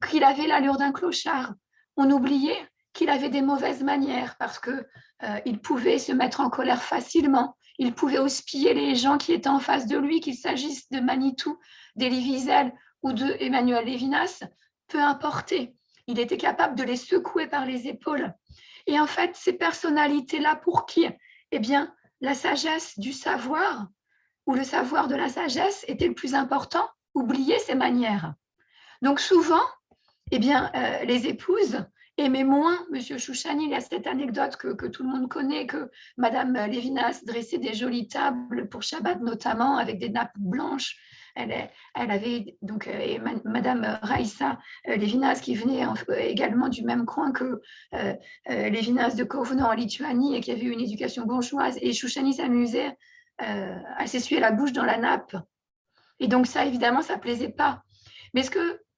qu'il avait l'allure d'un clochard. On oubliait qu'il avait des mauvaises manières parce qu'il pouvait se mettre en colère facilement. Il pouvait houspiller les gens qui étaient en face de lui, qu'il s'agisse de Manitou, d'Elie Wiesel ou de Emmanuel Lévinas, peu importe. Il était capable de les secouer par les épaules. Et en fait, ces personnalités-là, pour qui? Eh bien, la sagesse du savoir ou le savoir de la sagesse était le plus important, oublier ses manières. Donc souvent, eh bien, les épouses aimaient moins M. Chouchani. Il y a cette anecdote que tout le monde connaît, que Mme Lévinas dressait des jolies tables pour Shabbat notamment, avec des nappes blanches. Elle avait donc Mme Raïssa Lévinas qui venait également du même coin que Lévinas de Kovno en Lituanie et qui avait eu une éducation bourgeoise. Et Chouchani s'amusait à s'essuyer la bouche dans la nappe. Et donc ça, évidemment, ça ne plaisait pas. Mais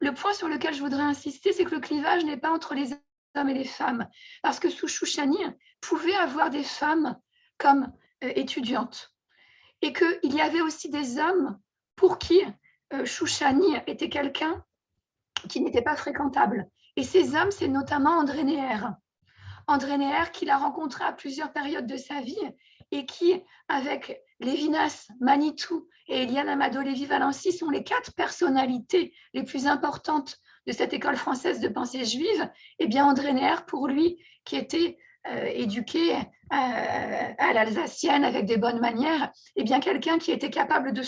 le point sur lequel je voudrais insister, c'est que le clivage n'est pas entre les hommes et les femmes. Parce que Chouchani pouvait avoir des femmes comme étudiantes. Et qu'il y avait aussi des hommes pour qui Chouchani était quelqu'un qui n'était pas fréquentable. Et ces hommes, c'est notamment André Neher. André Neher, qu'il a rencontré à plusieurs périodes de sa vie et qui, avec Lévinas, Manitou et Eliane Amado Lévy-Valency, sont les 4 personnalités les plus importantes de cette école française de pensée juive. Eh bien, André Neher, pour lui, qui était éduqué à l'alsacienne avec des bonnes manières, eh bien, quelqu'un qui était capable de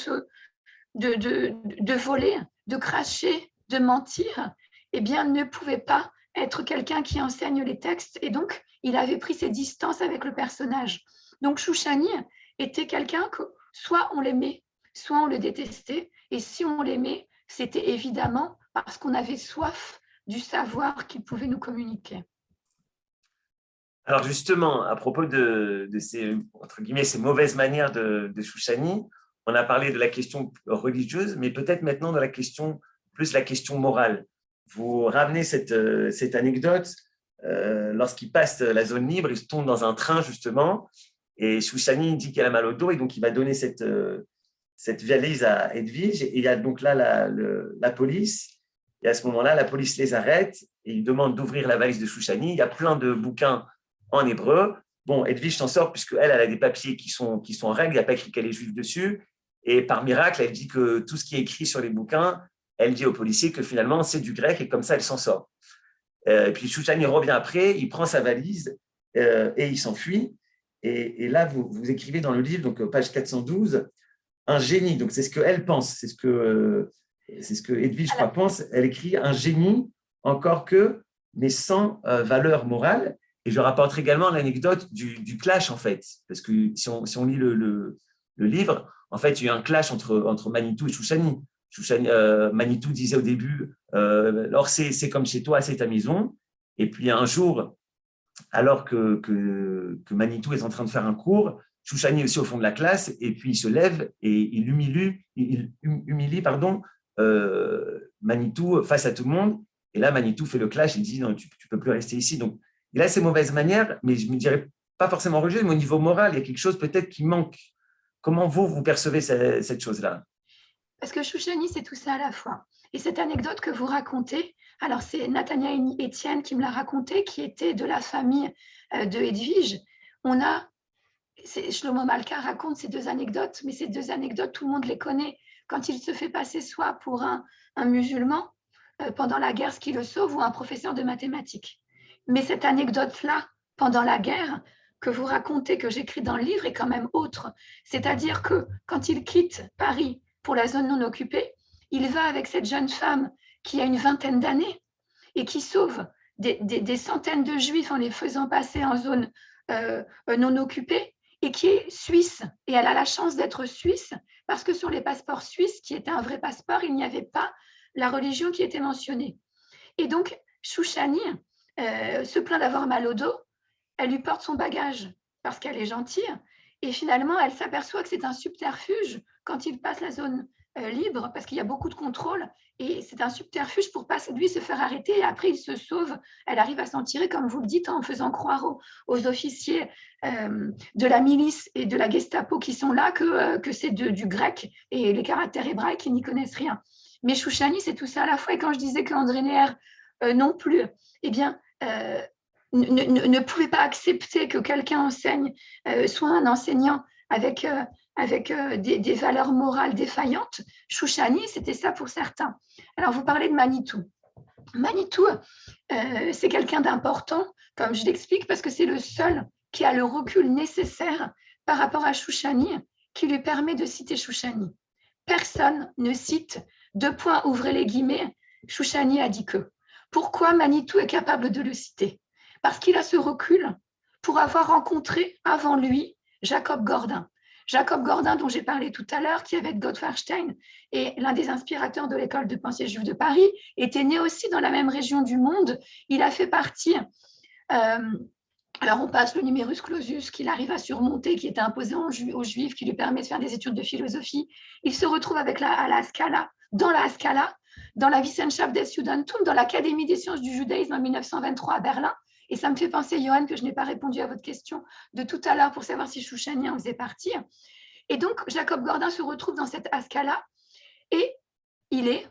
voler, de cracher, de mentir, eh bien, ne pouvait pas être quelqu'un qui enseigne les textes. Et donc, il avait pris ses distances avec le personnage. Donc, Chouchani était quelqu'un que soit on l'aimait, soit on le détestait. Et si on l'aimait, c'était évidemment parce qu'on avait soif du savoir qu'il pouvait nous communiquer. Alors justement, à propos de ces, entre guillemets, ces mauvaises manières de Chouchani, on a parlé de la question religieuse, mais peut-être maintenant de la question, plus la question morale. Vous ramenez cette anecdote, lorsqu'il passe la zone libre, il se tombe dans un train justement, et Chouchani dit qu'il a mal au dos, et donc il va donner cette valise à Edwige, et il y a donc là la police, et à ce moment-là, la police les arrête, et il demande d'ouvrir la valise de Chouchani. Il y a plein de bouquins en hébreu. Bon, Edwige s'en sort puisqu'elle a des papiers qui sont en règle, il n'y a pas écrit qu'elle est juive dessus, et par miracle, elle dit que tout ce qui est écrit sur les bouquins, elle dit au policier que finalement, c'est du grec, et comme ça, elle s'en sort. Et puis Chouchani revient après, il prend sa valise et il s'enfuit. Et là, vous écrivez dans le livre, donc page 412, un génie. Donc c'est ce qu'elle pense, c'est ce que Edwige, je crois, pense. Elle écrit un génie, encore que, mais sans valeur morale. Et je rapporte également l'anecdote du clash, en fait, parce que si on lit le livre, en fait, il y a eu un clash entre Manitou et Chouchani. Manitou disait au début, alors c'est comme chez toi, c'est ta maison. Et puis un jour, alors que Manitou est en train de faire un cours, Chouchani est aussi au fond de la classe, et puis il se lève et il humilie Manitou face à tout le monde. Et là, Manitou fait le clash, il dit non, tu ne peux plus rester ici. Donc, il a ses mauvaises manières, mais je ne me dirais pas forcément religieux, mais au niveau moral, il y a quelque chose peut-être qui manque. Comment vous percevez cette chose-là? Parce que Chouchani, c'est tout ça à la fois. Et cette anecdote que vous racontez, alors c'est Nathania Etienne qui me l'a raconté, qui était de la famille de Edwige. Shlomo Malka raconte ces 2 anecdotes, mais ces 2 anecdotes, tout le monde les connaît. Quand il se fait passer soit pour un musulman pendant la guerre, ce qui le sauve, ou un professeur de mathématiques. Mais cette anecdote-là, pendant la guerre, que vous racontez, que j'écris dans le livre, est quand même autre. C'est-à-dire que quand il quitte Paris pour la zone non occupée, il va avec cette jeune femme qui a une vingtaine d'années et qui sauve des centaines de juifs en les faisant passer en zone non occupée, et qui est suisse. Et elle a la chance d'être suisse parce que sur les passeports suisses, qui étaient un vrai passeport, il n'y avait pas la religion qui était mentionnée. Et donc, Chouchani se plaint d'avoir mal au dos. Elle lui porte son bagage parce qu'elle est gentille. Et finalement, elle s'aperçoit que c'est un subterfuge quand il passe la zone libre, parce qu'il y a beaucoup de contrôle. Et c'est un subterfuge pour pas, lui, se faire arrêter. Et après, il se sauve. Elle arrive à s'en tirer, comme vous le dites, en faisant croire aux officiers de la milice et de la Gestapo qui sont là que c'est du grec et les caractères hébraïques, ils n'y connaissent rien. Mais Chouchani, c'est tout ça à la fois. Et quand je disais qu'André Neher non plus, eh bien, ne pouvait pas accepter que quelqu'un enseigne, soit un enseignant avec des valeurs morales défaillantes. Chouchani, c'était ça pour certains. Alors, vous parlez de Manitou. Manitou, c'est quelqu'un d'important, comme je l'explique, parce que c'est le seul qui a le recul nécessaire par rapport à Shoushani qui lui permet de citer Shoushani. Personne ne cite, ouvrez les guillemets, Shoushani a dit que. Pourquoi Manitou est capable de le citer? Parce qu'il a ce recul pour avoir rencontré avant lui Jacob Gordin. Jacob Gordin, dont j'ai parlé tout à l'heure, qui avec Gottfried est l'un des inspirateurs de l'école de pensée juive de Paris, était né aussi dans la même région du monde. Il a fait partie, alors on passe le numerus clausus qu'il arrive à surmonter, qui était imposé aux Juifs, qui lui permet de faire des études de philosophie. Il se retrouve avec à la Scala, dans la Wissenschaft des Judentum, dans l'Académie des sciences du judaïsme en 1923 à Berlin. Et ça me fait penser, Johan, que je n'ai pas répondu à votre question de tout à l'heure pour savoir si Shoushani en faisait partie. Et donc, Jacob Gordin se retrouve dans cette Haskalah et il est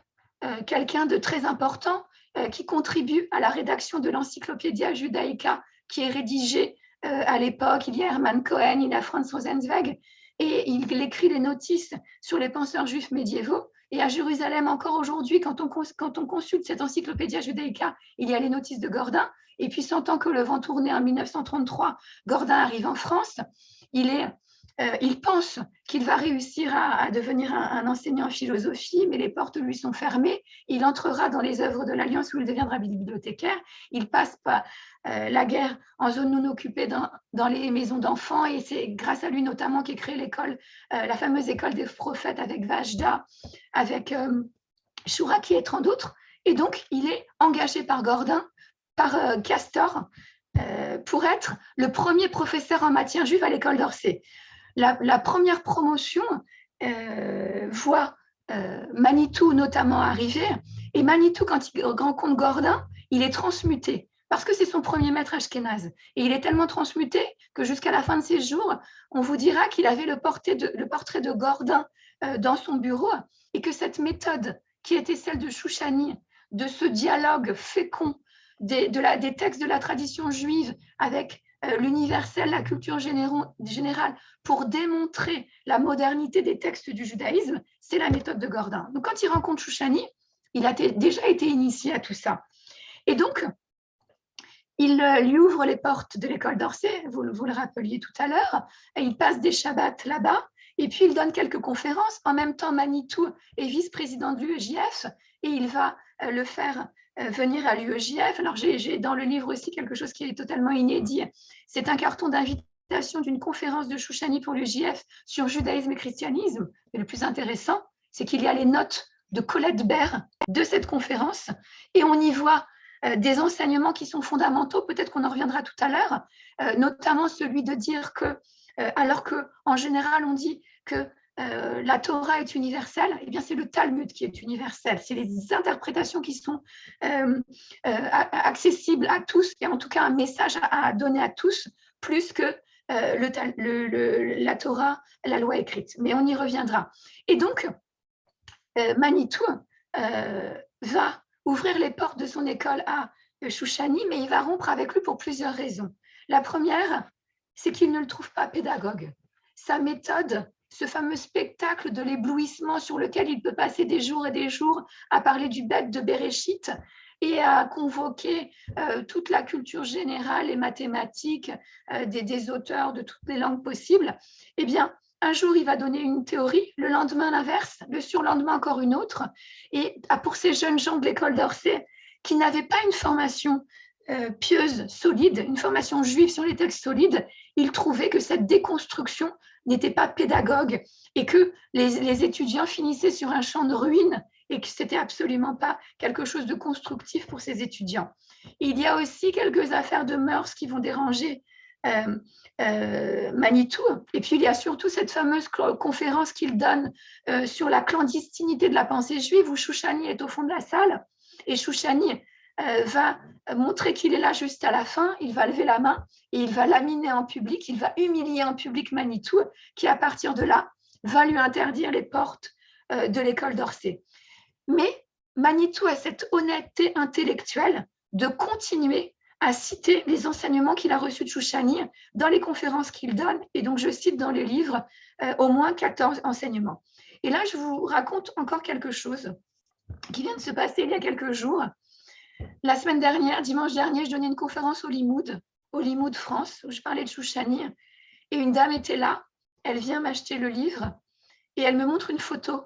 quelqu'un de très important qui contribue à la rédaction de l'Encyclopédia Judaica qui est rédigée à l'époque. Il y a Hermann Cohen, il y a Franz Rosenzweig et il écrit les notices sur les penseurs juifs médiévaux. Et à Jérusalem, encore aujourd'hui, quand on consulte cette Encyclopédia Judaica, il y a les notices de Gordin. Et puis, sentant que le vent tournait en 1933, Gordin arrive en France. Il pense qu'il va réussir à devenir un enseignant en philosophie, mais les portes lui sont fermées. Il entrera dans les œuvres de l'Alliance où il deviendra bibliothécaire. Il passe par la guerre en zone non occupée dans les maisons d'enfants et c'est grâce à lui notamment qu'est créée l'école, la fameuse école des prophètes avec Vajda, avec Chouraki et tant d'autres. Et donc, il est engagé par Gordin, par Castor, pour être le premier professeur en matière juive à l'école d'Orsay. La première promotion voit Manitou notamment arriver, et Manitou, quand il rencontre Gordin, il est transmuté, parce que c'est son premier maître ashkénaze. Et il est tellement transmuté que jusqu'à la fin de ses jours, on vous dira qu'il avait le portrait de Gordin dans son bureau, et que cette méthode qui était celle de Shoushani, de ce dialogue fécond des textes de la tradition juive avec l'universel, la culture générale, pour démontrer la modernité des textes du judaïsme, c'est la méthode de Gordin. Donc, quand il rencontre Shoushani, il a déjà été initié à tout ça. Et donc, il lui ouvre les portes de l'école d'Orsay, vous le rappeliez tout à l'heure, et il passe des Shabbats là-bas, et puis il donne quelques conférences. En même temps, Manitou est vice-président de l'UEJF, et il va le faire venir à l'UEJF. Alors, j'ai dans le livre aussi quelque chose qui est totalement inédit. C'est un carton d'invitation d'une conférence de Shoushani pour l'UEJF sur judaïsme et christianisme. Et le plus intéressant, c'est qu'il y a les notes de Colette Baird de cette conférence, et on y voit des enseignements qui sont fondamentaux, peut-être qu'on en reviendra tout à l'heure, notamment celui de dire que, alors qu'en général on dit que la Torah est universelle, eh bien c'est le Talmud qui est universel, c'est les interprétations qui sont accessibles à tous, et en tout cas un message à donner à tous, plus que la Torah, la loi écrite. Mais on y reviendra. Et donc, Manitou va ouvrir les portes de son école à Shoushani, mais il va rompre avec lui pour plusieurs raisons. La première, c'est qu'il ne le trouve pas pédagogue. Sa méthode, ce fameux spectacle de l'éblouissement sur lequel il peut passer des jours et des jours à parler du bête de Béréchit et à convoquer toute la culture générale et mathématique des auteurs de toutes les langues possibles, eh bien, un jour, il va donner une théorie, le lendemain l'inverse, le surlendemain encore une autre. Et pour ces jeunes gens de l'école d'Orsay qui n'avaient pas une formation pieuse, solide, une formation juive sur les textes solides, ils trouvaient que cette déconstruction n'était pas pédagogue et que les étudiants finissaient sur un champ de ruines et que ce n'était absolument pas quelque chose de constructif pour ces étudiants. Il y a aussi quelques affaires de mœurs qui vont déranger Manitou. Et puis il y a surtout cette fameuse conférence qu'il donne sur la clandestinité de la pensée juive où Shoushani est au fond de la salle et Shoushani va montrer qu'il est là juste à la fin, il va lever la main et il va laminer en public, il va humilier en public Manitou qui à partir de là va lui interdire les portes de l'école d'Orsay. Mais Manitou a cette honnêteté intellectuelle de continuer à citer les enseignements qu'il a reçus de Shoushani dans les conférences qu'il donne. Et donc, je cite dans le livre au moins 14 enseignements. Et là, je vous raconte encore quelque chose qui vient de se passer il y a quelques jours. La semaine dernière, dimanche dernier, je donnais une conférence au Limoud France, où je parlais de Shoushani. Et une dame était là, elle vient m'acheter le livre et elle me montre une photo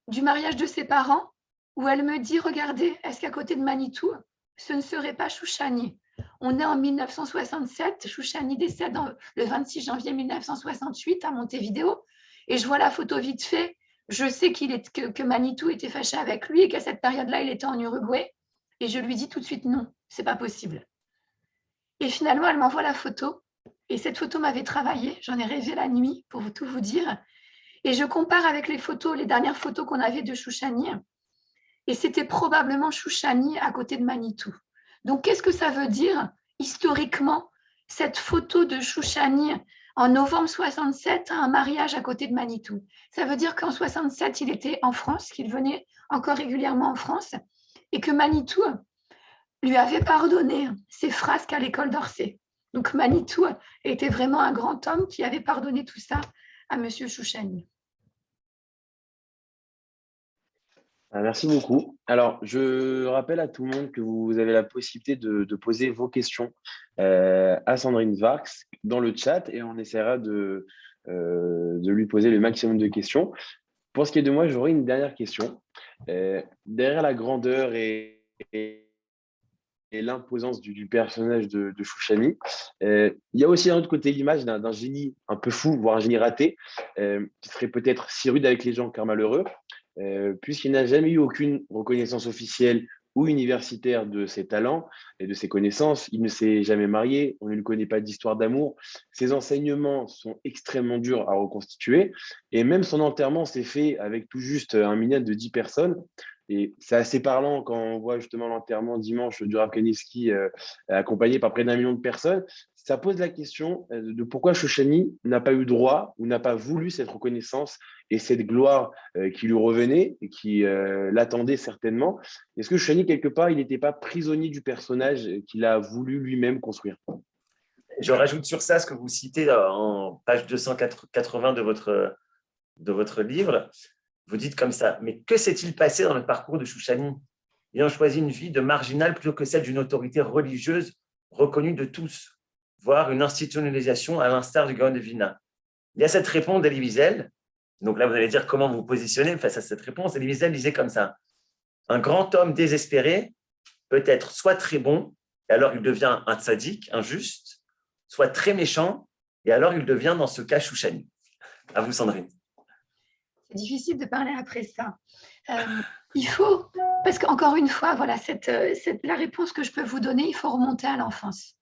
du mariage de ses parents où elle me dit, regardez, est-ce qu'à côté de Manitou, ce ne serait pas Chouchani? On est en 1967, Chouchani décède le 26 janvier 1968 à Montevideo, et je vois la photo vite fait. Je sais que Manitou était fâché avec lui et qu'à cette période-là, il était en Uruguay. Et je lui dis tout de suite non, c'est pas possible. Et finalement, elle m'envoie la photo. Et cette photo m'avait travaillé. J'en ai rêvé la nuit, pour tout vous dire. Et je compare avec les dernières photos qu'on avait de Chouchani. Et c'était probablement Chouchani à côté de Manitou. Donc, qu'est-ce que ça veut dire historiquement, cette photo de Chouchani en novembre 67 à un mariage à côté de Manitou? Ça veut dire qu'en 67, il était en France, qu'il venait encore régulièrement en France, et que Manitou lui avait pardonné ses frasques à l'école d'Orsay. Donc, Manitou était vraiment un grand homme qui avait pardonné tout ça à M. Chouchani. Merci beaucoup. Alors, je rappelle à tout le monde que vous avez la possibilité de poser vos questions à Sandrine Varx dans le chat et on essaiera de lui poser le maximum de questions. Pour ce qui est de moi, j'aurais une dernière question. Derrière la grandeur et l'imposance du personnage de Chouchani, il y a aussi d'un autre côté l'image d'un génie un peu fou, voire un génie raté, qui serait peut-être si rude avec les gens car malheureux, puisqu'il n'a jamais eu aucune reconnaissance officielle ou universitaire de ses talents et de ses connaissances. Il ne s'est jamais marié, on ne lui connaît pas d'histoire d'amour. Ses enseignements sont extrêmement durs à reconstituer et même son enterrement s'est fait avec tout juste un minette de 10 personnes. Et c'est assez parlant quand on voit justement l'enterrement dimanche du Rav Kanievski accompagné par près d'1 million de personnes. Ça pose la question de pourquoi Chouchani n'a pas eu droit ou n'a pas voulu cette reconnaissance et cette gloire qui lui revenait et qui l'attendait certainement. Est-ce que Chouchani, quelque part, il n'était pas prisonnier du personnage qu'il a voulu lui-même construire? Je rajoute sur ça ce que vous citez en page 280 de votre livre. Vous dites comme ça, mais que s'est-il passé dans le parcours de Chouchani, ayant choisi une vie de marginal plutôt que celle d'une autorité religieuse reconnue de tous, voire une institutionnalisation à l'instar du Gaon de Vilna? Il y a cette réponse d'Elie Wiesel. Donc là, vous allez dire comment vous vous positionnez face à cette réponse. Elie Wiesel disait comme ça, un grand homme désespéré peut être soit très bon, et alors il devient un tzaddik, injuste, soit très méchant, et alors il devient dans ce cas Chouchani. À vous, Sandrine. C'est difficile de parler après ça. Il faut, parce qu'encore une fois, voilà, la réponse que je peux vous donner, il faut remonter à l'enfance.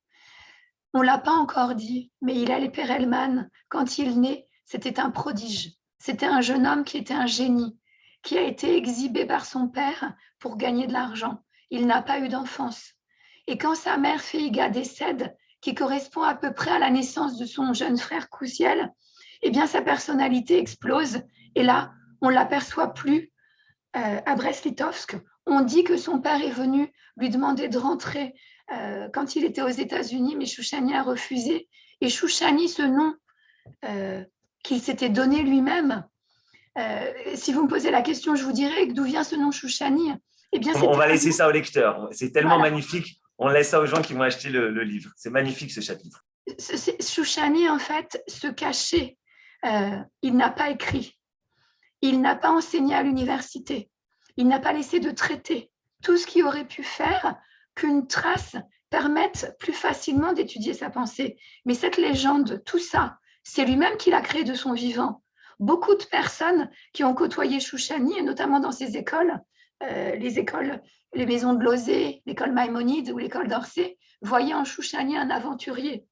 On ne l'a pas encore dit, mais il allait Perelman, quand il naît, c'était un prodige. C'était un jeune homme qui était un génie, qui a été exhibé par son père pour gagner de l'argent. Il n'a pas eu d'enfance. Et quand sa mère Feiga décède, qui correspond à peu près à la naissance de son jeune frère Kousiel, eh bien sa personnalité explose. Et là, on ne l'aperçoit plus à Brest-Litovsk. On dit que son père est venu lui demander de rentrer quand il était aux États-Unis, mais Chouchani a refusé. Et Chouchani, ce nom qu'il s'était donné lui-même, si vous me posez la question, je vous dirais d'où vient ce nom Chouchani. Eh bien, on va laisser ça au lecteur. C'est tellement magnifique. On laisse ça aux gens qui vont acheter le livre. C'est magnifique ce chapitre. Chouchani, en fait, se cachait. Il n'a pas écrit. Il n'a pas enseigné à l'université. Il n'a pas laissé de traité. Tout ce qui aurait pu faire qu'une trace permette plus facilement d'étudier sa pensée. Mais cette légende, tout ça, c'est lui-même qui l'a créé de son vivant. Beaucoup de personnes qui ont côtoyé Chouchani, et notamment dans ses écoles, les maisons de Lozé, l'école Maïmonide ou l'école d'Orsay, voyaient en Chouchani un aventurier.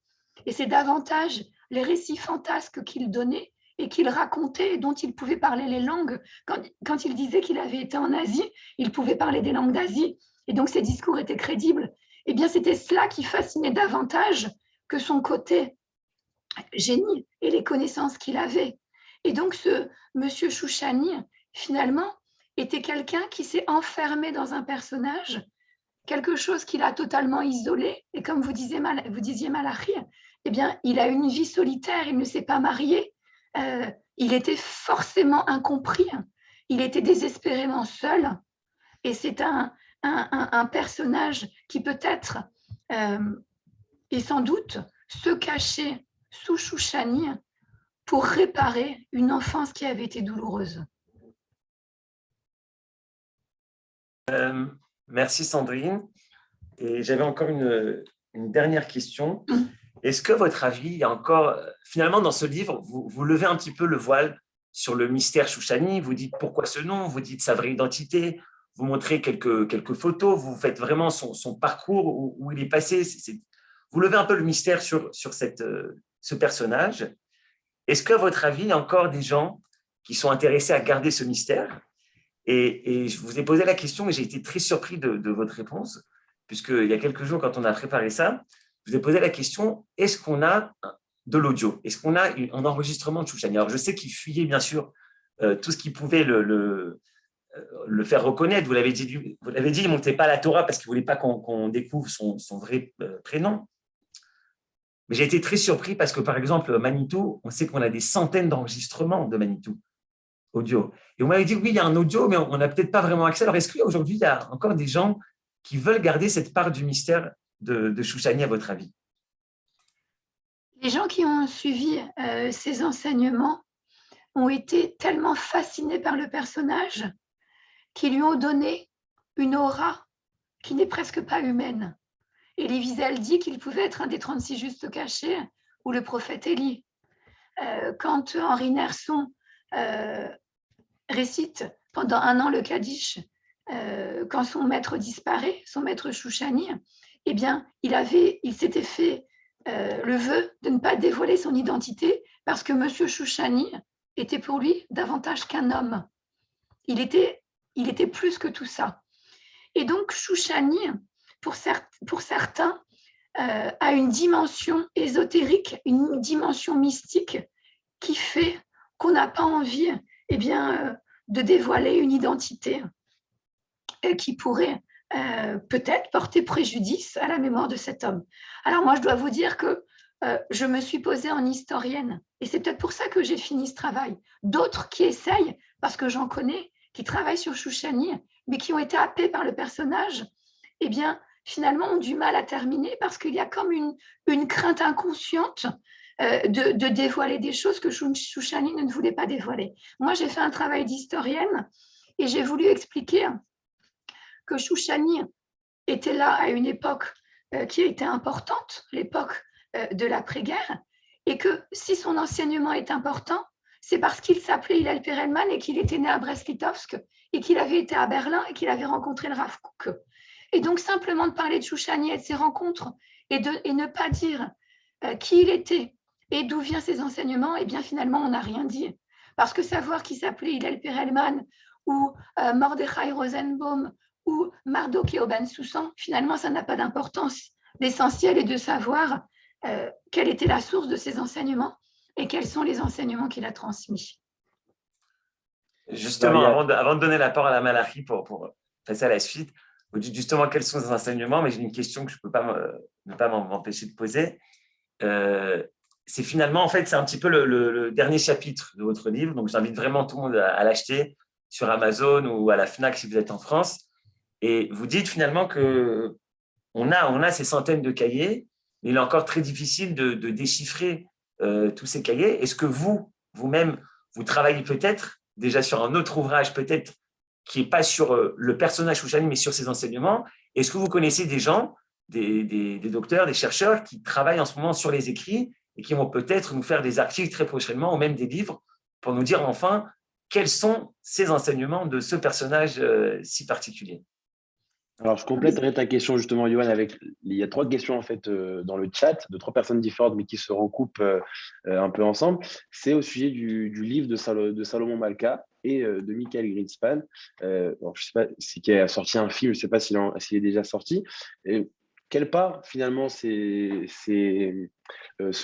Et c'est davantage les récits fantasques qu'il donnait et qu'il racontait et dont il pouvait parler les langues. Quand il disait qu'il avait été en Asie, il pouvait parler des langues d'Asie. Et donc, ses discours étaient crédibles. Eh bien, c'était cela qui fascinait davantage que son côté génie et les connaissances qu'il avait. Et donc, ce monsieur Chouchani, finalement, était quelqu'un qui s'est enfermé dans un personnage, quelque chose qu'il a totalement isolé. Et comme vous disiez Malachi, eh bien, il a une vie solitaire, il ne s'est pas marié. Il était forcément incompris, il était désespérément seul, et c'est un personnage qui peut-être, et sans doute, se cachait sous Chouchani pour réparer une enfance qui avait été douloureuse. Merci Sandrine. Et j'avais encore une dernière question. Est-ce que, à votre avis, il y a encore, finalement, dans ce livre, vous levez un petit peu le voile sur le mystère Chouchani, vous dites pourquoi ce nom, vous dites sa vraie identité, vous montrez quelques photos, vous faites vraiment son parcours, où il est passé. Vous levez un peu le mystère sur ce personnage. Est-ce qu'à votre avis, il y a encore des gens qui sont intéressés à garder ce mystère ? Et je vous ai posé la question et j'ai été très surpris de votre réponse, puisqu'il y a quelques jours, quand on a préparé ça, je vous ai posé la question, est-ce qu'on a de l'audio? Est-ce qu'on a un enregistrement de Chouchani? Alors, je sais qu'il fuyait, bien sûr, tout ce qui pouvait le faire reconnaître. Vous l'avez dit, il ne montait pas à la Torah parce qu'il ne voulait pas qu'on découvre son vrai prénom. Mais j'ai été très surpris parce que, par exemple, Manitou, on sait qu'on a des centaines d'enregistrements de Manitou audio. Et on m'avait dit, oui, il y a un audio, mais on n'a peut-être pas vraiment accès. Alors, est-ce qu'aujourd'hui, il y a encore des gens qui veulent garder cette part du mystère de Chouchani, à votre avis? Les gens qui ont suivi ces enseignements ont été tellement fascinés par le personnage qu'ils lui ont donné une aura qui n'est presque pas humaine. Elie Wiesel dit qu'il pouvait être un des 36 justes cachés ou le prophète Élie. Quand Henri Nerson récite pendant 1 an le Kaddish, quand son maître disparaît, son maître Chouchani, eh bien, il s'était fait le vœu de ne pas dévoiler son identité parce que M. Chouchani était pour lui davantage qu'un homme. Il était plus que tout ça. Et donc, Chouchani, pour certains, a une dimension ésotérique, une dimension mystique qui fait qu'on n'a pas envie de dévoiler une identité qui pourrait peut-être porter préjudice à la mémoire de cet homme. Alors moi, je dois vous dire que je me suis posée en historienne, et c'est peut-être pour ça que j'ai fini ce travail. D'autres qui essayent, parce que j'en connais, qui travaillent sur Chouchani, mais qui ont été happés par le personnage, eh bien, finalement, ont du mal à terminer parce qu'il y a comme une crainte inconsciente de dévoiler des choses que Chouchani ne voulait pas dévoiler. Moi, j'ai fait un travail d'historienne et j'ai voulu expliquer que Chouchani était là à une époque qui a été importante, l'époque de l'après-guerre, et que si son enseignement est important, c'est parce qu'il s'appelait Hillel Perelman et qu'il était né à Brest-Litovsk et qu'il avait été à Berlin et qu'il avait rencontré le Rav Kook. Et donc, simplement de parler de Chouchani et de ses rencontres et ne pas dire qui il était et d'où viennent ses enseignements, eh bien, finalement, on n'a rien dit. Parce que savoir qu'il s'appelait Hillel Perelman ou Mordechai Rosenbaum ou Mardokheo Ben Soussan, finalement, ça n'a pas d'importance. L'essentiel est de savoir quelle était la source de ses enseignements et quels sont les enseignements qu'il a transmis. Justement, avant de donner la parole à Malachi pour passer à la suite, vous dites justement quels sont les enseignements, mais j'ai une question que je ne peux pas ne pas m'empêcher de poser. C'est finalement, en fait, c'est un petit peu le dernier chapitre de votre livre, donc j'invite vraiment tout le monde à l'acheter sur Amazon ou à la FNAC si vous êtes en France. Et vous dites finalement qu'on a ces centaines de cahiers, mais il est encore très difficile de déchiffrer tous ces cahiers. Est-ce que vous-même, vous travaillez peut-être déjà sur un autre ouvrage, peut-être qui n'est pas sur le personnage Chouchani, mais sur ses enseignements? Est-ce que vous connaissez des gens, des docteurs, des chercheurs qui travaillent en ce moment sur les écrits et qui vont peut-être nous faire des articles très prochainement ou même des livres pour nous dire enfin quels sont ces enseignements de ce personnage si particulier? Alors, je compléterai ta question justement, Yoann, il y a 3 questions en fait dans le chat de 3 personnes différentes, mais qui se recoupent un peu ensemble. C'est au sujet du livre de Salomon Malka et de Michael Greenspan. Alors, je ne sais pas qui a sorti un film, je ne sais pas s'il est déjà sorti. Et quelle part finalement ce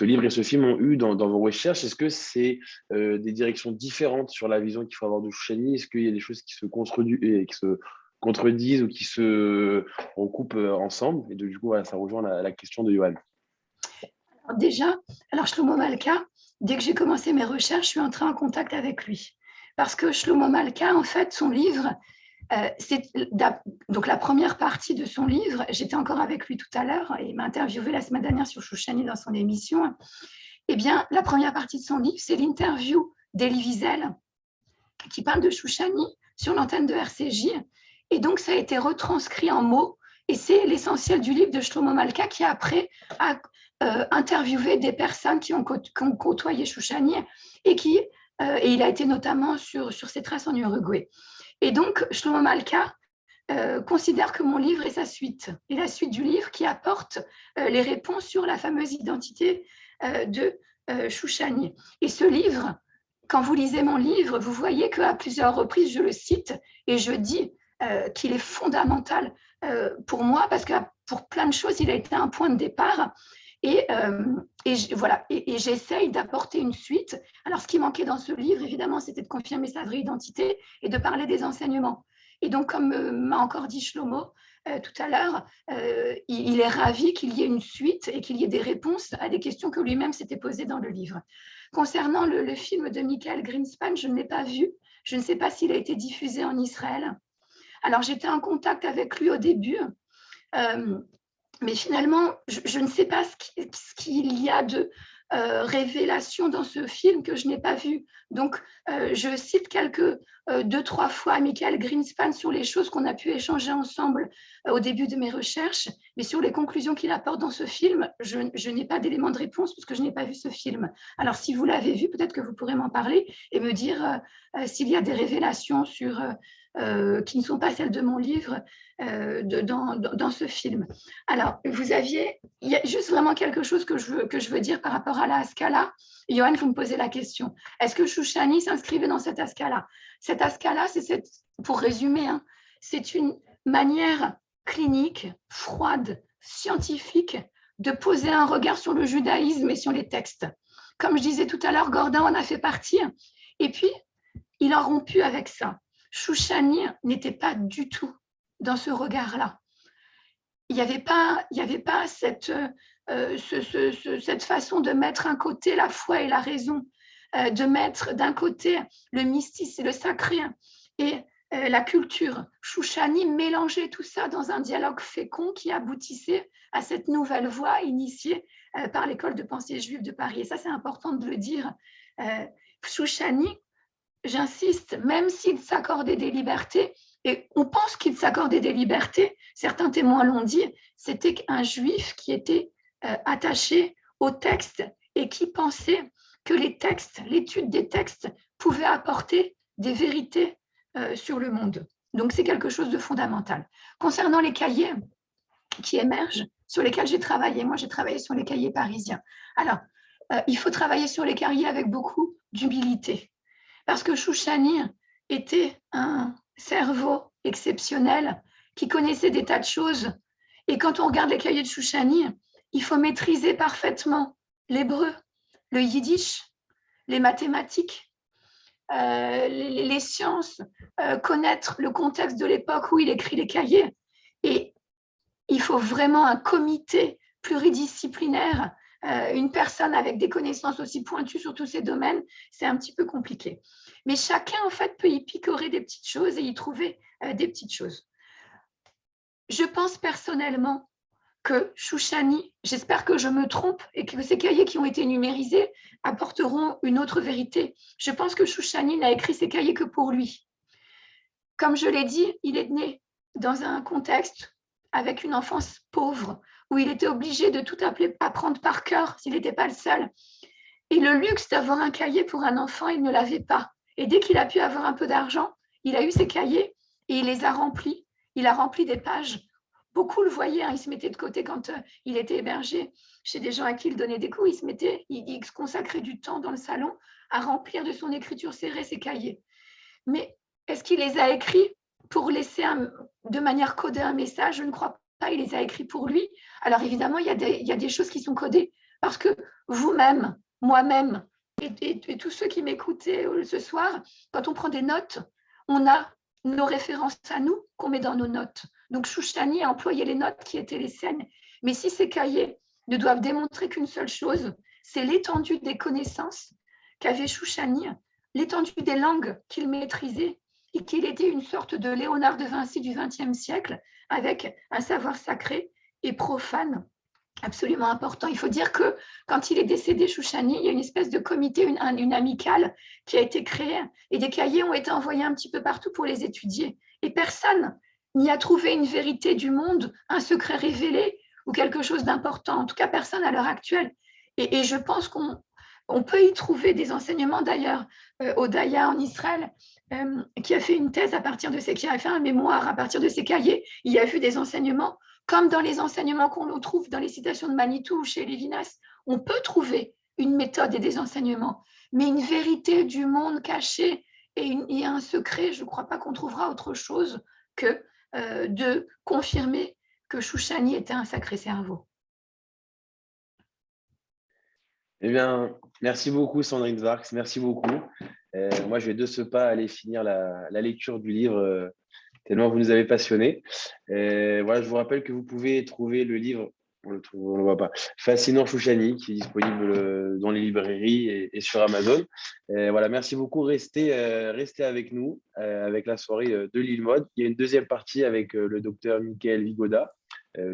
livre et ce film ont eu dans vos recherches? Est-ce que c'est des directions différentes sur la vision qu'il faut avoir de Chouchani? Est-ce qu'il y a des choses qui se contredisent ou qui se recoupent ensemble? Et du coup, voilà, ça rejoint la question de Yoann. Alors Shlomo Malka, dès que j'ai commencé mes recherches, je suis entrée en contact avec lui. Parce que Shlomo Malka, en fait, son livre, donc la première partie de son livre, j'étais encore avec lui tout à l'heure, et il m'a interviewé la semaine dernière sur Chouchani dans son émission. Eh bien, la première partie de son livre, c'est l'interview d'Elie Wiesel, qui parle de Chouchani sur l'antenne de RCJ. Et donc, ça a été retranscrit en mots. Et c'est l'essentiel du livre de Shlomo Malka qui, après, a interviewé des personnes qui ont côtoyé Chouchani et il a été notamment sur ses traces en Uruguay. Et donc, Shlomo Malka considère que mon livre est sa suite, et la suite du livre qui apporte les réponses sur la fameuse identité de Chouchani. Et ce livre, quand vous lisez mon livre, vous voyez qu'à plusieurs reprises, je le cite et je dis qu'il est fondamental pour moi parce que pour plein de choses, il a été un point de départ. Et j'essaye d'apporter une suite. Alors, ce qui manquait dans ce livre, évidemment, c'était de confirmer sa vraie identité et de parler des enseignements. Et donc, comme m'a encore dit Shlomo tout à l'heure, il est ravi qu'il y ait une suite et qu'il y ait des réponses à des questions que lui-même s'était posées dans le livre. Concernant le film de Michael Greenspan, je ne l'ai pas vu. Je ne sais pas s'il a été diffusé en Israël. Alors, j'étais en contact avec lui au début, mais finalement, je ne sais pas ce qu'il y a de révélation dans ce film que je n'ai pas vu. Donc, je cite 2-3 fois Michael Greenspan sur les choses qu'on a pu échanger ensemble au début de mes recherches, mais sur les conclusions qu'il apporte dans ce film, je n'ai pas d'éléments de réponse parce que je n'ai pas vu ce film. Alors, si vous l'avez vu, peut-être que vous pourrez m'en parler et me dire s'il y a des révélations qui ne sont pas celles de mon livre dans ce film. Alors, il y a juste vraiment quelque chose que je veux dire par rapport à la Haskalah. Johan, vous me posez la question. Est-ce que Chouchani s'inscrivait dans cette Haskalah? Cette Haskalah, pour résumer, c'est une manière clinique, froide, scientifique, de poser un regard sur le judaïsme et sur les textes. Comme je disais tout à l'heure, Gordin en a fait partie. Et puis, il a rompu avec ça. Chouchani n'était pas du tout dans ce regard-là. Il n'y avait pas cette façon de mettre un côté la foi et la raison, de mettre d'un côté le mystique et le sacré et la culture. Chouchani mélangeait tout ça dans un dialogue fécond qui aboutissait à cette nouvelle voie initiée par l'école de pensée juive de Paris. Et ça, c'est important de le dire. Chouchani, j'insiste, même s'il s'accordait des libertés, et on pense qu'il s'accordait des libertés, certains témoins l'ont dit, c'était un juif qui était attaché aux textes et qui pensait que les textes, l'étude des textes, pouvait apporter des vérités sur le monde. Donc, c'est quelque chose de fondamental. Concernant les cahiers qui émergent, sur lesquels j'ai travaillé, moi j'ai travaillé sur les cahiers parisiens. Alors, il faut travailler sur les cahiers avec beaucoup d'humilité. Parce que Chouchani était un cerveau exceptionnel qui connaissait des tas de choses. Et quand on regarde les cahiers de Chouchani, il faut maîtriser parfaitement l'hébreu, le yiddish, les mathématiques, les sciences, connaître le contexte de l'époque où il écrit les cahiers. Et il faut vraiment un comité pluridisciplinaire, une personne avec des connaissances aussi pointues sur tous ces domaines, c'est un petit peu compliqué. Mais chacun, en fait, peut y picorer des petites choses et y trouver des petites choses. Je pense personnellement que Chouchani, j'espère que je me trompe et que ces cahiers qui ont été numérisés apporteront une autre vérité. Je pense que Chouchani n'a écrit ces cahiers que pour lui. Comme je l'ai dit, il est né dans un contexte avec une enfance pauvre, où il était obligé de tout apprendre par cœur s'il n'était pas le seul. Et le luxe d'avoir un cahier pour un enfant, il ne l'avait pas. Et dès qu'il a pu avoir un peu d'argent, il a eu ses cahiers et il les a remplis. Il a rempli des pages. Beaucoup le voyaient, il se mettait de côté quand il était hébergé chez des gens à qui il donnait des cours. Il se consacrait du temps dans le salon à remplir de son écriture serrée ses cahiers. Mais est-ce qu'il les a écrits pour laisser de manière codée un message? Je ne crois pas, il les a écrits pour lui. Alors évidemment, il y a des choses qui sont codées parce que vous-même, moi-même et tous ceux qui m'écoutaient ce soir, quand on prend des notes, on a nos références à nous qu'on met dans nos notes. Donc Chouchani a employé les notes qui étaient les siennes. Mais si ces cahiers ne doivent démontrer qu'une seule chose, c'est l'étendue des connaissances qu'avait Chouchani, l'étendue des langues qu'il maîtrisait et qu'il était une sorte de Léonard de Vinci du XXe siècle avec un savoir sacré et profane absolument important. Il faut dire que quand il est décédé, Chouchani, il y a une espèce de comité, une amicale qui a été créée et des cahiers ont été envoyés un petit peu partout pour les étudier. Et personne n'y a trouvé une vérité du monde, un secret révélé ou quelque chose d'important. En tout cas, personne à l'heure actuelle. Et je pense qu'on peut y trouver des enseignements. D'ailleurs, Odaya en Israël, qui a fait une thèse à partir de ces, qui a fait un mémoire à partir de ces cahiers, il y a vu des enseignements comme dans les enseignements qu'on trouve dans les citations de Manitou ou chez Lévinas. On peut trouver une méthode et des enseignements, mais une vérité du monde caché et un secret, je ne crois pas qu'on trouvera autre chose que de confirmer que Chouchani était un sacré cerveau. Eh bien, merci beaucoup Sandrine Zwarx, merci beaucoup. Moi, je vais de ce pas aller finir la lecture du livre, tellement vous nous avez passionnés. Voilà, je vous rappelle que vous pouvez trouver le livre, on le voit pas, Fascinant Chouchani, qui est disponible dans les librairies et sur Amazon. Voilà, merci beaucoup. Restez avec nous, avec la soirée de Lille Mode. Il y a une deuxième partie avec le docteur Michael Vigoda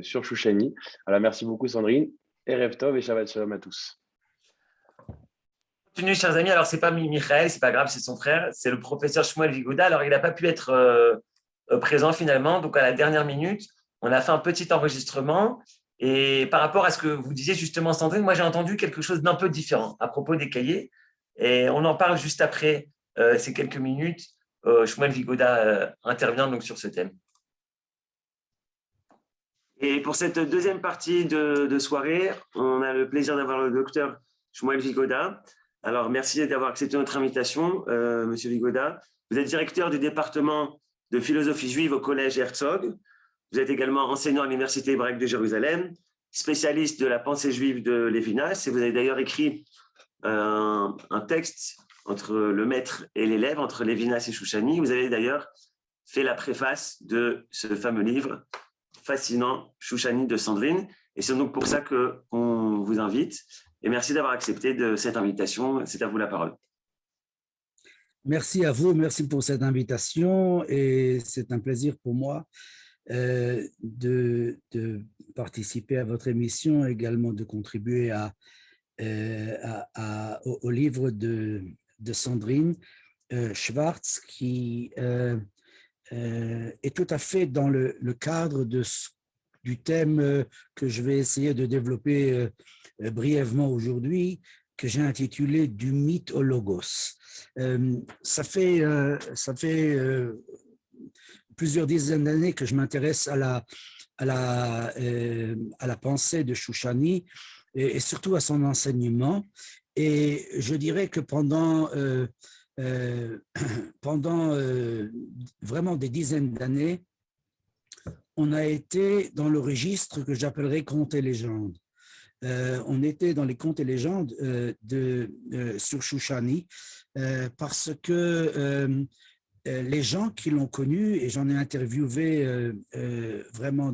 sur Chouchani. Voilà, merci beaucoup Sandrine. Erev Tov et Shabbat Shalom à tous. Continue, chers amis. Alors, c'est pas Michael, c'est pas grave, c'est son frère, c'est le professeur Shmuel Vigoda. Alors, il n'a pas pu être présent finalement. Donc, à la dernière minute, on a fait un petit enregistrement. Et par rapport à ce que vous disiez justement, Sandrine, moi, j'ai entendu quelque chose d'un peu différent à propos des cahiers. Et on en parle juste après ces quelques minutes. Shmuel Vigoda intervient donc sur ce thème. Et pour cette deuxième partie de soirée, on a le plaisir d'avoir le docteur Shmuel Vigoda. Alors, merci d'avoir accepté notre invitation, Monsieur Vigoda. Vous êtes directeur du département de philosophie juive au collège Herzog. Vous êtes également enseignant à l'Université hébraïque de Jérusalem, spécialiste de la pensée juive de Lévinas. Et vous avez d'ailleurs écrit un texte entre le maître et l'élève, entre Lévinas et Chouchani. Vous avez d'ailleurs fait la préface de ce fameux livre fascinant, Chouchani de Sandrine. Et c'est donc pour ça qu'on vous invite. Et merci d'avoir accepté de cette invitation. C'est à vous la parole. Merci à vous, merci pour cette invitation. Et c'est un plaisir pour moi de participer à votre émission, également de contribuer au livre de Sandrine Schwartz, qui est tout à fait dans le cadre du thème que je vais essayer de développer brièvement aujourd'hui, que j'ai intitulé « Du mythe au logos ». Ça fait plusieurs dizaines d'années que je m'intéresse à la pensée de Chouchani et surtout à son enseignement. Et je dirais que pendant vraiment des dizaines d'années, on a été dans le registre que j'appellerais contes et légendes. On était dans les contes et légendes sur Chouchani parce que les gens qui l'ont connu, et j'en ai interviewé vraiment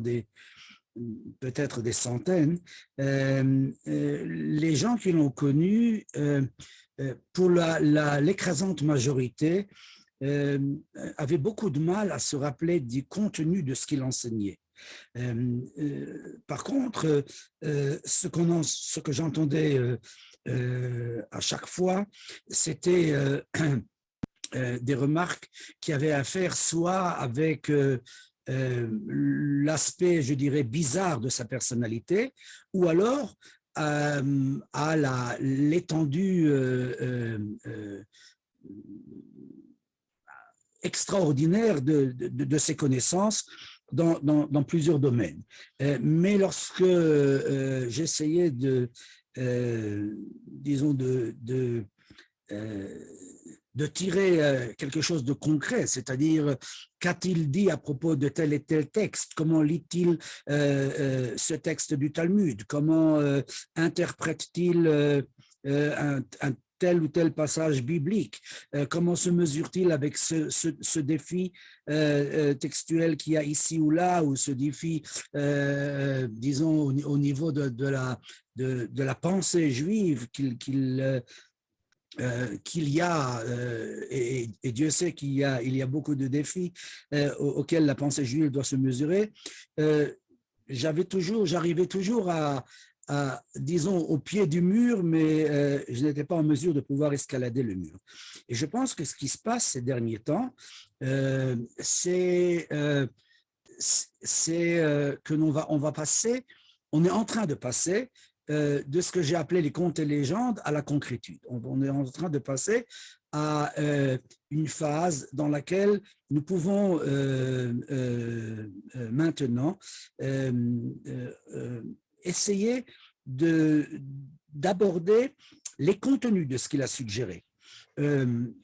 peut-être des centaines, les gens qui l'ont connu, pour l'écrasante majorité, avaient beaucoup de mal à se rappeler du contenu de ce qu'il enseignait. Par contre, ce que j'entendais à chaque fois, c'était des remarques qui avaient à faire soit avec l'aspect, je dirais, bizarre de sa personnalité, ou alors à l'étendue extraordinaire de ses connaissances dans plusieurs domaines. Mais lorsque j'essayais disons, de tirer quelque chose de concret, c'est-à-dire qu'a-t-il dit à propos de tel et tel texte, comment lit-il ce texte du Talmud, comment interprète-t-il un tel ou tel passage biblique, comment se mesure-t-il avec ce défi textuel qu'il y a ici ou là, ou ce défi, disons, au niveau de la pensée juive qu'il y a, et Dieu sait qu'il y a beaucoup de défis auxquels la pensée juive doit se mesurer. j'arrivais toujours disons, au pied du mur, mais je n'étais pas en mesure de pouvoir escalader le mur. Et je pense que ce qui se passe ces derniers temps, c'est que on est en train de passer de ce que j'ai appelé les contes et légendes à la concrétude. On est en train de passer à une phase dans laquelle nous pouvons maintenant essayer d'aborder les contenus de ce qu'il a suggéré.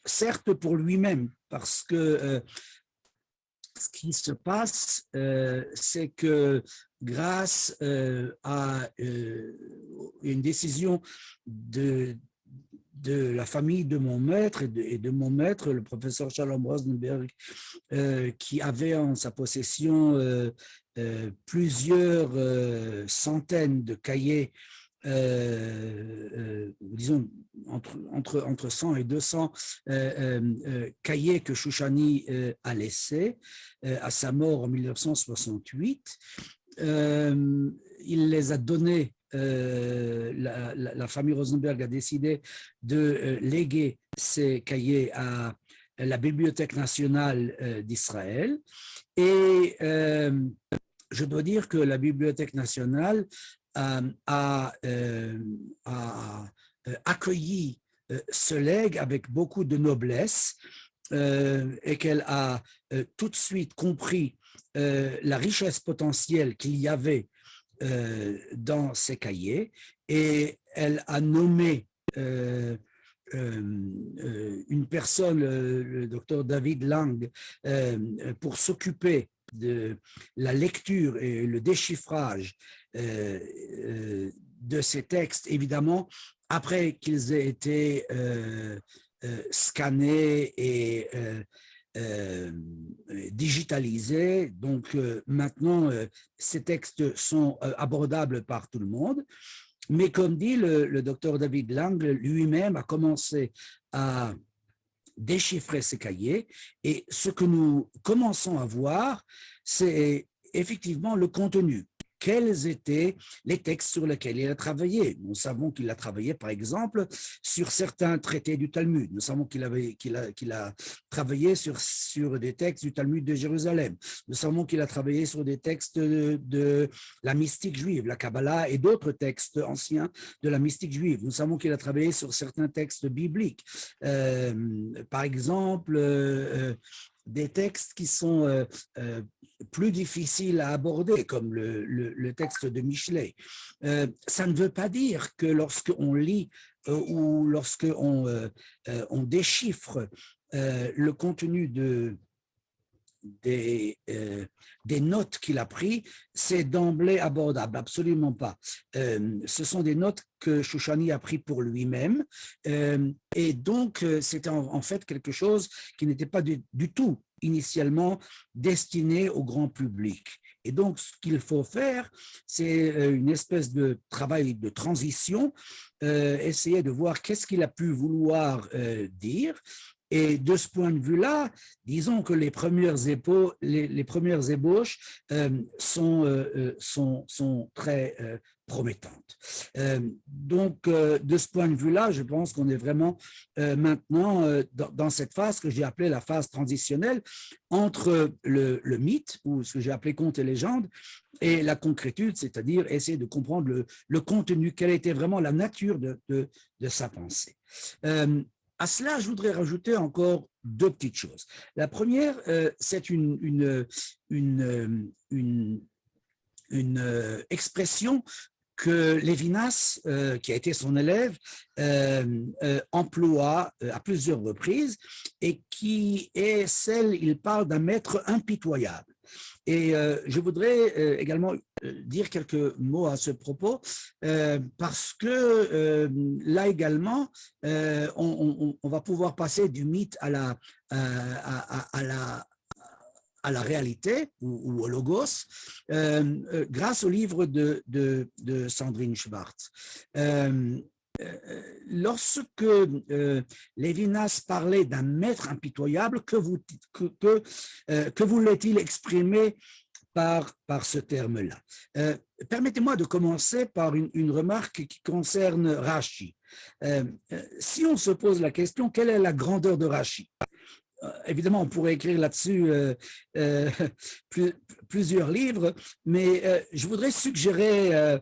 Certes pour lui-même, parce que ce qui se passe, c'est que grâce à une décision de la famille de mon maître et de mon maître, le professeur Shalom Rosenberg, qui avait en sa possession plusieurs centaines de cahiers, disons entre 100 et 200 cahiers que Shoushani a laissés à sa mort en 1968. Il les a donnés, la famille Rosenberg a décidé de léguer ces cahiers à la Bibliothèque nationale d'Israël. Et je dois dire que la Bibliothèque nationale a accueilli ce legs avec beaucoup de noblesse et qu'elle a tout de suite compris la richesse potentielle qu'il y avait dans ces cahiers, et elle a nommé une personne, le docteur David Lang, pour s'occuper de la lecture et le déchiffrage de ces textes, évidemment, après qu'ils aient été scannés et digitalisés. Donc maintenant, ces textes sont abordables par tout le monde. Mais comme dit le docteur David Lang, lui-même a commencé à déchiffrer ces cahiers, et ce que nous commençons à voir, c'est effectivement le contenu. Quels étaient les textes sur lesquels il a travaillé? Nous savons qu'il a travaillé, par exemple, sur certains traités du Talmud. Nous savons qu'il a travaillé sur des textes du Talmud de Jérusalem. Nous savons qu'il a travaillé sur des textes de la mystique juive, la Kabbalah, et d'autres textes anciens de la mystique juive. Nous savons qu'il a travaillé sur certains textes bibliques. Par exemple, des textes qui sont plus difficiles à aborder, comme le texte de Michelet. Ça ne veut pas dire que lorsqu'on lit ou lorsqu'on on déchiffre le contenu des notes qu'il a prises, c'est d'emblée abordable, absolument pas. Ce sont des notes que Shoushani a pris pour lui-même, et donc c'était en fait quelque chose qui n'était pas du tout initialement destiné au grand public. Et donc, ce qu'il faut faire, c'est une espèce de travail de transition, essayer de voir qu'est-ce qu'il a pu vouloir dire. Et de ce point de vue-là, disons que les premières ébauches sont très promettantes. Donc, de ce point de vue-là, je pense qu'on est vraiment maintenant dans cette phase que j'ai appelée la phase transitionnelle entre le mythe, ou ce que j'ai appelé conte et légende, et la concrétude, c'est-à-dire essayer de comprendre le contenu, quelle était vraiment la nature de sa pensée. À cela, je voudrais rajouter encore deux petites choses. La première, c'est une expression que Lévinas, qui a été son élève, emploie à plusieurs reprises, et qui est celle, il parle d'un maître impitoyable. Et je voudrais également dire quelques mots à ce propos, parce que là également, on va pouvoir passer du mythe à la réalité ou au logos, grâce au livre de Sandrine Schwartz. Lorsque Lévinas parlait d'un maître impitoyable, que voulait-il exprimer par ce terme-là. Permettez-moi de commencer par une remarque qui concerne Rashi. Si on se pose la question, quelle est la grandeur de Rashi? Évidemment, on pourrait écrire là-dessus plusieurs livres, mais je voudrais suggérer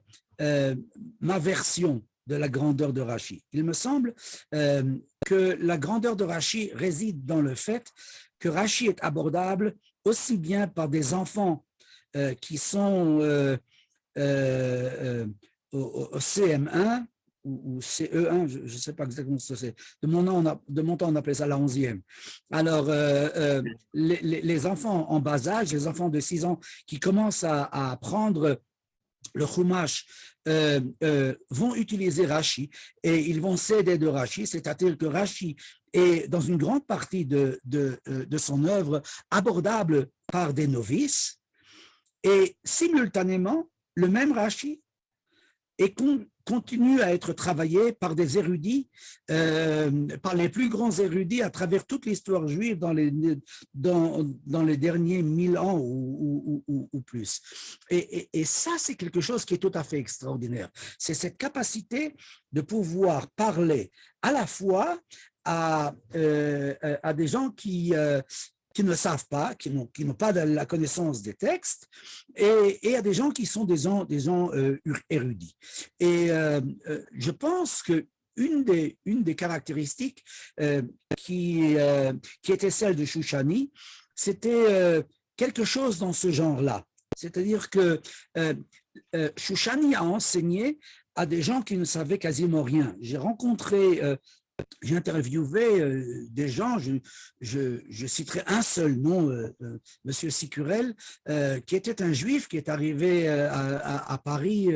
ma version de la grandeur de Rashi. Il me semble que la grandeur de Rashi réside dans le fait que Rashi est abordable aussi bien par des enfants qui sont au CM1 ou CE1, je ne sais pas exactement ce que c'est. De mon temps, on appelait ça la 11e. Alors, les enfants en bas âge, les enfants de 6 ans qui commencent à apprendre le Chumash, vont utiliser Rashi et ils vont s'aider de Rashi, c'est-à-dire que Rashi est dans une grande partie de son œuvre abordable par des novices et simultanément, le même Rashi continue à être travaillé par des érudits, par les plus grands érudits à travers toute l'histoire juive dans les derniers 1000 ans ou plus. Et ça, c'est quelque chose qui est tout à fait extraordinaire. C'est cette capacité de pouvoir parler à la fois à des gens qui ne savent pas, qui n'ont pas la connaissance des textes, et à des gens qui sont des gens érudits. Et je pense que une des caractéristiques qui était celle de Shoushani, c'était quelque chose dans ce genre-là. C'est-à-dire que Shoushani a enseigné à des gens qui ne savaient quasiment rien. J'ai interviewé des gens, je citerai un seul nom, Monsieur Sicurel, qui était un juif qui est arrivé à Paris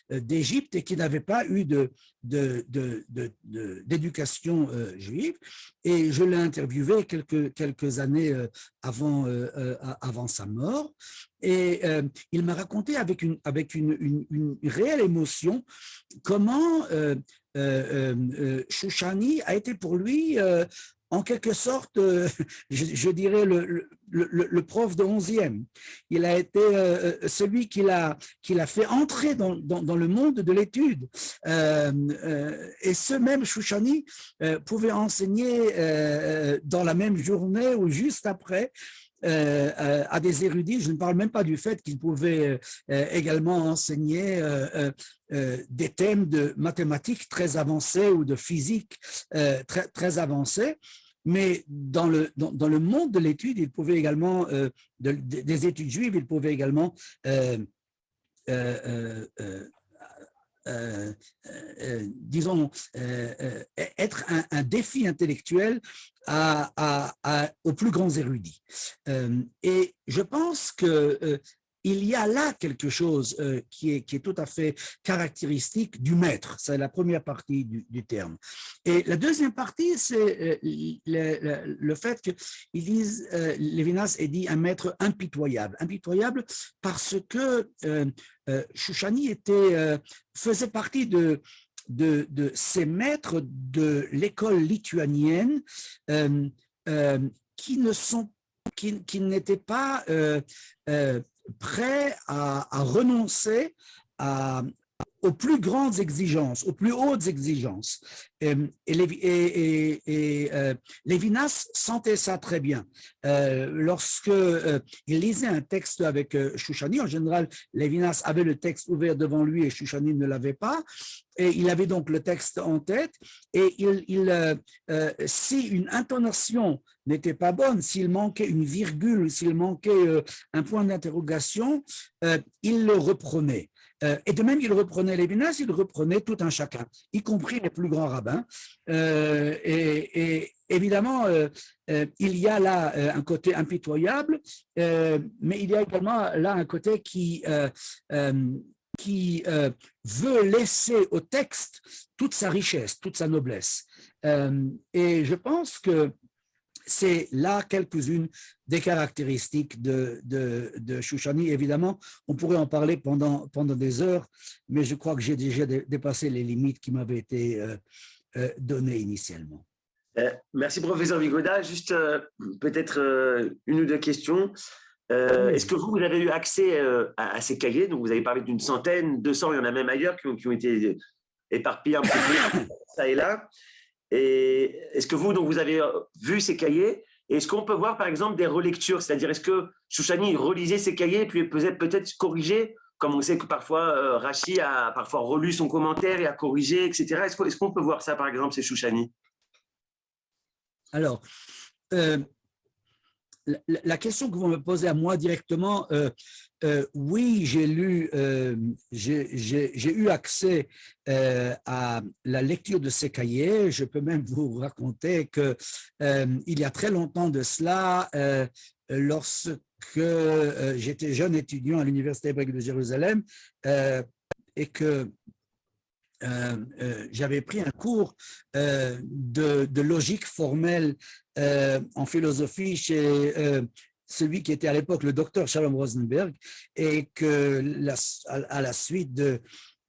d'Égypte et qui n'avait pas eu d'éducation juive. Et je l'ai interviewé quelques années avant sa mort. Et il m'a raconté avec une réelle émotion comment Shoushani a été pour lui en quelque sorte, je dirais, le prof de 11e. Il a été celui qui l'a fait entrer dans le monde de l'étude. Et ce même Shoushani pouvait enseigner dans la même journée ou juste après à des érudits. Je ne parle même pas du fait qu'il pouvait également enseigner des thèmes de mathématiques très avancés ou de physique très avancés. Mais dans le monde de l'étude, il pouvait également, des études juives, il pouvait également disons, être un défi intellectuel aux plus grands érudits. Et je pense que il y a là quelque chose qui est tout à fait caractéristique du maître. C'est la première partie du terme. Et la deuxième partie, c'est le fait qu'ils disent, Lévinas est dit un maître impitoyable. Impitoyable parce que Shoushani faisait partie de ces maîtres de l'école lituanienne qui n'étaient pas prêts à renoncer aux plus grandes exigences, aux plus hautes exigences. Lévinas sentait ça très bien. Lorsque il lisait un texte avec Shoushani, en général, Lévinas avait le texte ouvert devant lui et Shoushani ne l'avait pas. Et il avait donc le texte en tête. Et si une intonation n'était pas bonne, s'il manquait une virgule, s'il manquait un point d'interrogation, il le reprenait. Et de même, il reprenait Lévinas, il reprenait tout un chacun, y compris les plus grands rabbins. Et évidemment, il y a là un côté impitoyable, mais il y a également là un côté qui veut laisser au texte toute sa richesse, toute sa noblesse. Et je pense que c'est là quelques-unes des caractéristiques de Shoushani. Évidemment, on pourrait en parler pendant des heures, mais je crois que j'ai déjà dépassé les limites qui m'avaient été données initialement. Merci, professeur Vigoda. Juste peut-être une ou deux questions. Est-ce que vous avez eu accès à ces cahiers? Donc, vous avez parlé d'une centaine, 200, il y en a même ailleurs qui ont été éparpillés un petit peu, ça et là. Et est-ce que vous, donc, vous avez vu ces cahiers? Et est-ce qu'on peut voir, par exemple, des relectures? C'est-à-dire, est-ce que Shoushani relisait ces cahiers et puis peut-être corriger, comme on sait que parfois Rachi a parfois relu son commentaire et a corrigé, etc. Est-ce qu'on peut voir ça, par exemple, chez Shoushani? Alors, la question que vous me posez à moi directement, oui, j'ai eu accès à la lecture de ces cahiers. Je peux même vous raconter que il y a très longtemps de cela, lorsque j'étais jeune étudiant à l'Université hébraïque de Jérusalem et que j'avais pris un cours de logique formelle en philosophie chez celui qui était à l'époque le docteur Shalom Rosenberg, et que à la suite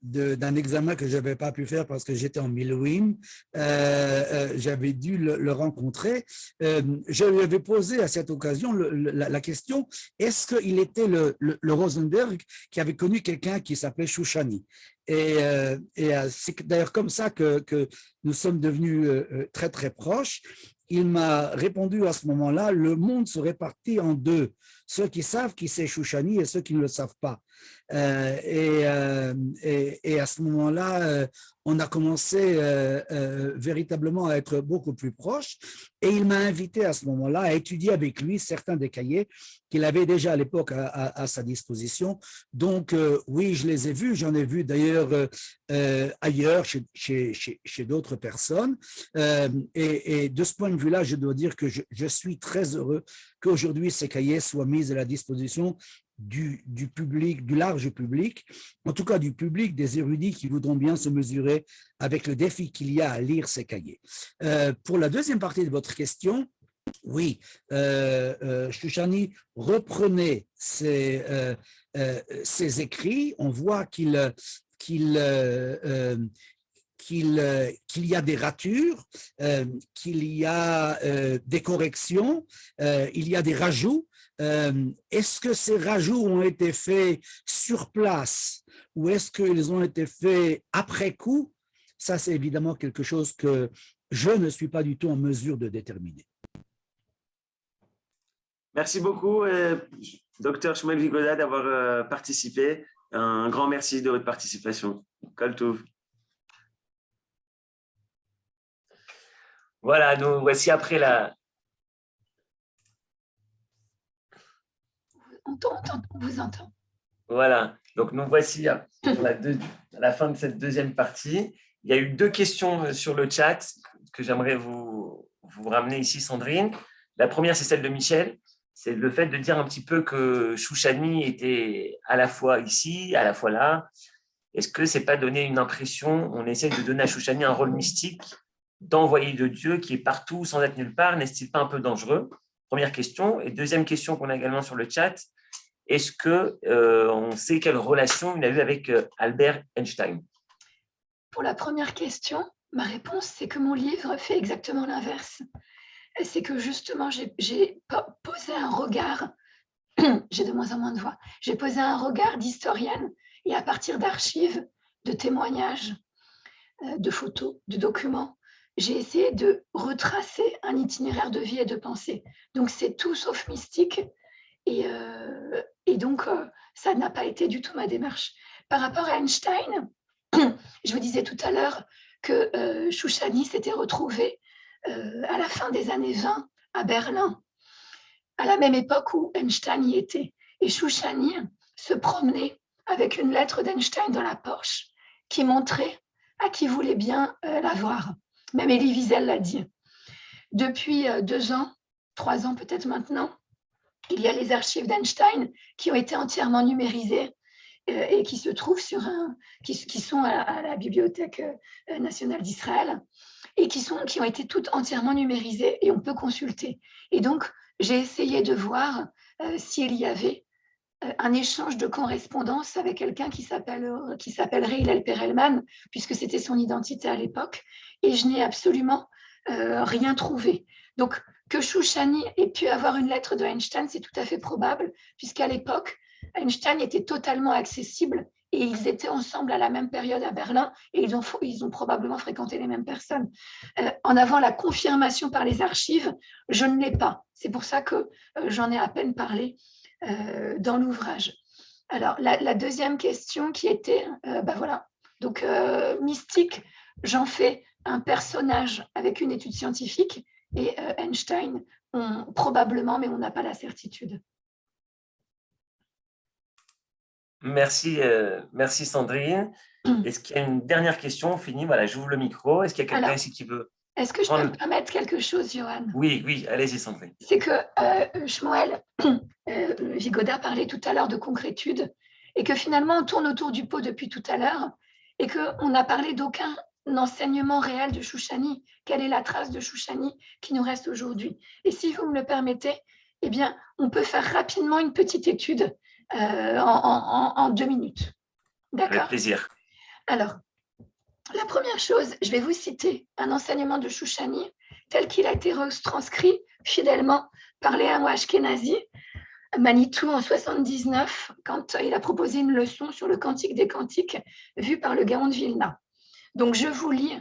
d'un examen que je n'avais pas pu faire parce que j'étais en Milouim, j'avais dû le rencontrer. Je lui avais posé à cette occasion la question, est-ce qu'il était le Rosenberg qui avait connu quelqu'un qui s'appelait Shoushani? Et c'est d'ailleurs comme ça que nous sommes devenus très, très proches. Il m'a répondu à ce moment-là, le monde se répartit en deux, ceux qui savent qui c'est Shoushani et ceux qui ne le savent pas. Et à ce moment-là, on a commencé véritablement à être beaucoup plus proches, et il m'a invité à ce moment-là à étudier avec lui certains des cahiers qu'il avait déjà à l'époque à sa disposition. Donc oui, je les ai vus, j'en ai vu d'ailleurs ailleurs chez d'autres personnes, et de ce point de vue-là, je dois dire que je suis très heureux qu'aujourd'hui ces cahiers soient mis à la disposition du public, du large public, en tout cas du public des érudits qui voudront bien se mesurer avec le défi qu'il y a à lire ces cahiers. Pour la deuxième partie de votre question, oui, Shoushani reprenait ses écrits. On voit qu'il y a des ratures, qu'il y a des corrections, il y a des rajouts. Est-ce que ces rajouts ont été faits sur place ou est-ce qu'ils ont été faits après coup? Ça, c'est évidemment quelque chose que je ne suis pas du tout en mesure de déterminer. Merci beaucoup, Dr Shmuel Vigoda, d'avoir participé. Un grand merci de votre participation. Kol Tov. Voilà, nous voici après la... On vous entend. Voilà, donc nous voici à la fin de cette deuxième partie. Il y a eu 2 questions sur le chat que j'aimerais vous ramener ici, Sandrine. La première, c'est celle de Michel. C'est le fait de dire un petit peu que Shoushani était à la fois ici, à la fois là. Est-ce que ce n'est pas donner une impression, on essaie de donner à Shoushani un rôle mystique d'envoyé de Dieu qui est partout sans être nulle part? N'est-ce pas un peu dangereux? Première question. Et deuxième question qu'on a également sur le chat, est-ce qu'on sait quelle relation il a eu avec Albert Einstein? Pour la première question, ma réponse, c'est que mon livre fait exactement l'inverse. C'est que justement, j'ai posé un regard, j'ai de moins en moins de voix, j'ai posé un regard d'historienne et à partir d'archives, de témoignages, de photos, de documents, j'ai essayé de retracer un itinéraire de vie et de pensée. Donc, c'est tout sauf mystique. Et donc, ça n'a pas été du tout ma démarche. Par rapport à Einstein, je vous disais tout à l'heure que Shoushani s'était retrouvé à la fin des années 20 à Berlin, à la même époque où Einstein y était. Et Shoushani se promenait avec une lettre d'Einstein dans la poche qui montrait à qui voulait bien la voir. Même Elie Wiesel l'a dit. Depuis 2 ans, 3 ans peut-être maintenant, il y a les archives d'Einstein qui ont été entièrement numérisées et qui se trouvent qui sont à la Bibliothèque nationale d'Israël et qui ont été toutes entièrement numérisées et on peut consulter. Et donc, j'ai essayé de voir s'il y avait un échange de correspondance avec quelqu'un qui s'appellerait Hillel Perelman, puisque c'était son identité à l'époque, et je n'ai absolument rien trouvé. Donc, Que Shoushani ait pu avoir une lettre de Einstein, c'est tout à fait probable, puisqu'à l'époque, Einstein était totalement accessible et ils étaient ensemble à la même période à Berlin et ils ont probablement fréquenté les mêmes personnes. En avant la confirmation par les archives, je ne l'ai pas. C'est pour ça que j'en ai à peine parlé dans l'ouvrage. Alors, la deuxième question qui était, voilà, donc mystique, j'en fais un personnage avec une étude scientifique et Einstein, probablement, mais on n'a pas la certitude. Merci, merci Sandrine. Est-ce qu'il y a une dernière question? On finit, voilà, j'ouvre le micro. Est-ce qu'il y a quelqu'un ici qui veut Est-ce que je peux me permettre quelque chose, Johan? Oui, oui, allez-y Sandrine. C'est que Shmuel Vigoda parlait tout à l'heure de concrétude et que finalement on tourne autour du pot depuis tout à l'heure et qu'on n'a parlé d'aucun enseignement réel de Shoushani. Quelle est la trace de Shoushani qui nous reste aujourd'hui? Et si vous me le permettez, eh bien, on peut faire rapidement une petite étude en 2 minutes. D'accord? Avec plaisir. Alors, la première chose, je vais vous citer un enseignement de Shoushani tel qu'il a été retranscrit fidèlement par Léa Ashkenazi, Manitou en 79, quand il a proposé une leçon sur le Cantique des Cantiques vu par le Gaon de Vilna. Donc, je vous lis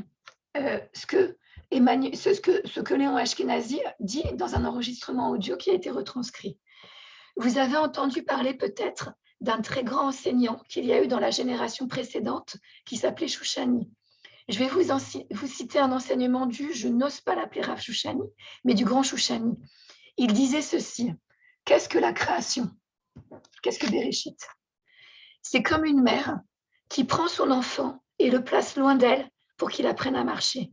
ce que Léon Ashkenazi dit dans un enregistrement audio qui a été retranscrit. Vous avez entendu parler peut-être d'un très grand enseignant qu'il y a eu dans la génération précédente qui s'appelait Shoushani. Je vais vous citer un enseignement je n'ose pas l'appeler Rav Shoushani, mais du grand Shoushani. Il disait ceci: qu'est-ce que la création? Qu'est-ce que Bereshit? C'est comme une mère qui prend son enfant et le place loin d'elle pour qu'il apprenne à marcher.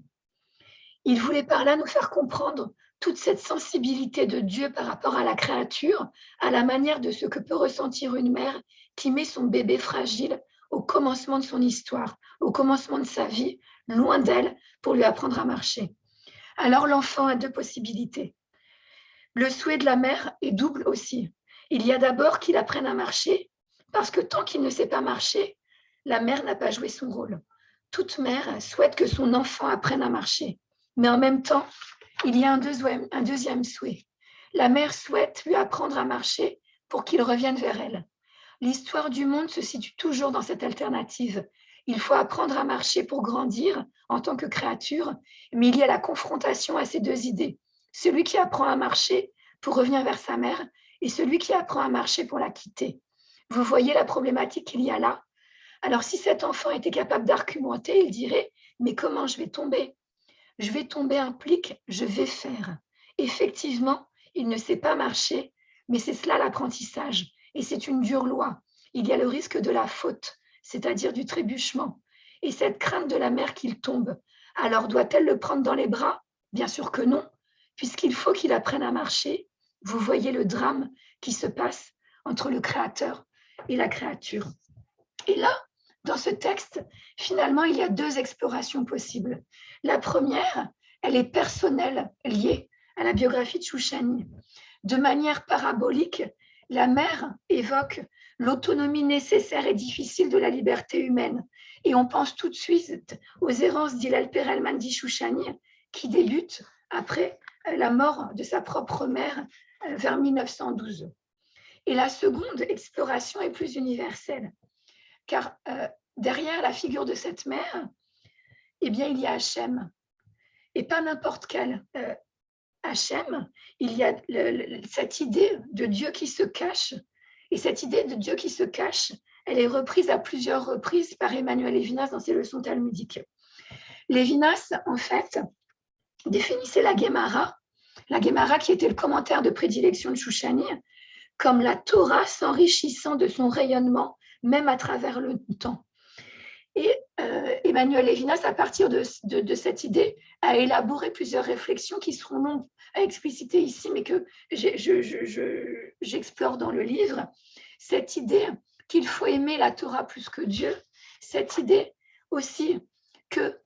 Il voulait par là nous faire comprendre toute cette sensibilité de Dieu par rapport à la créature, à la manière de ce que peut ressentir une mère qui met son bébé fragile au commencement de son histoire, au commencement de sa vie, loin d'elle, pour lui apprendre à marcher. Alors l'enfant a 2 possibilités. Le souhait de la mère est double aussi. Il y a d'abord qu'il apprenne à marcher, parce que tant qu'il ne sait pas marcher, la mère n'a pas joué son rôle. Toute mère souhaite que son enfant apprenne à marcher. Mais en même temps, il y a un deuxième souhait. La mère souhaite lui apprendre à marcher pour qu'il revienne vers elle. L'histoire du monde se situe toujours dans cette alternative. Il faut apprendre à marcher pour grandir en tant que créature, mais il y a la confrontation à ces 2 idées. Celui qui apprend à marcher pour revenir vers sa mère et celui qui apprend à marcher pour la quitter. Vous voyez la problématique qu'il y a là? Alors, si cet enfant était capable d'argumenter, il dirait « mais comment je vais tomber ?» Je vais tomber implique « je vais faire ». Effectivement, il ne sait pas marcher, mais c'est cela l'apprentissage. Et c'est une dure loi. Il y a le risque de la faute, c'est-à-dire du trébuchement. Et cette crainte de la mère qu'il tombe. Alors, doit-elle le prendre dans les bras? Bien sûr que non, puisqu'il faut qu'il apprenne à marcher. Vous voyez le drame qui se passe entre le créateur et la créature. Et là, dans ce texte, finalement, il y a 2 explorations possibles. La première, elle est personnelle, liée à la biographie de Shoushani. De manière parabolique, la mère évoque l'autonomie nécessaire et difficile de la liberté humaine. Et on pense tout de suite aux errances d'Hillel Perelman Shoushani, qui débute après la mort de sa propre mère vers 1912. Et la seconde exploration est plus universelle, car derrière la figure de cette mère, eh bien, il y a Hachem, et pas n'importe quel Hachem. Il y a cette idée de Dieu qui se cache, et cette idée de Dieu qui se cache, elle est reprise à plusieurs reprises par Emmanuel Levinas dans ses leçons talmudiques. Levinas, en fait, définissait la Guémara qui était le commentaire de prédilection de Shoushani, comme la Torah s'enrichissant de son rayonnement, même à travers le temps. Et Emmanuel Levinas, à partir de cette idée, a élaboré plusieurs réflexions qui seront longues à expliciter ici, mais que j'explore dans le livre. Cette idée qu'il faut aimer la Torah plus que Dieu, cette idée aussi que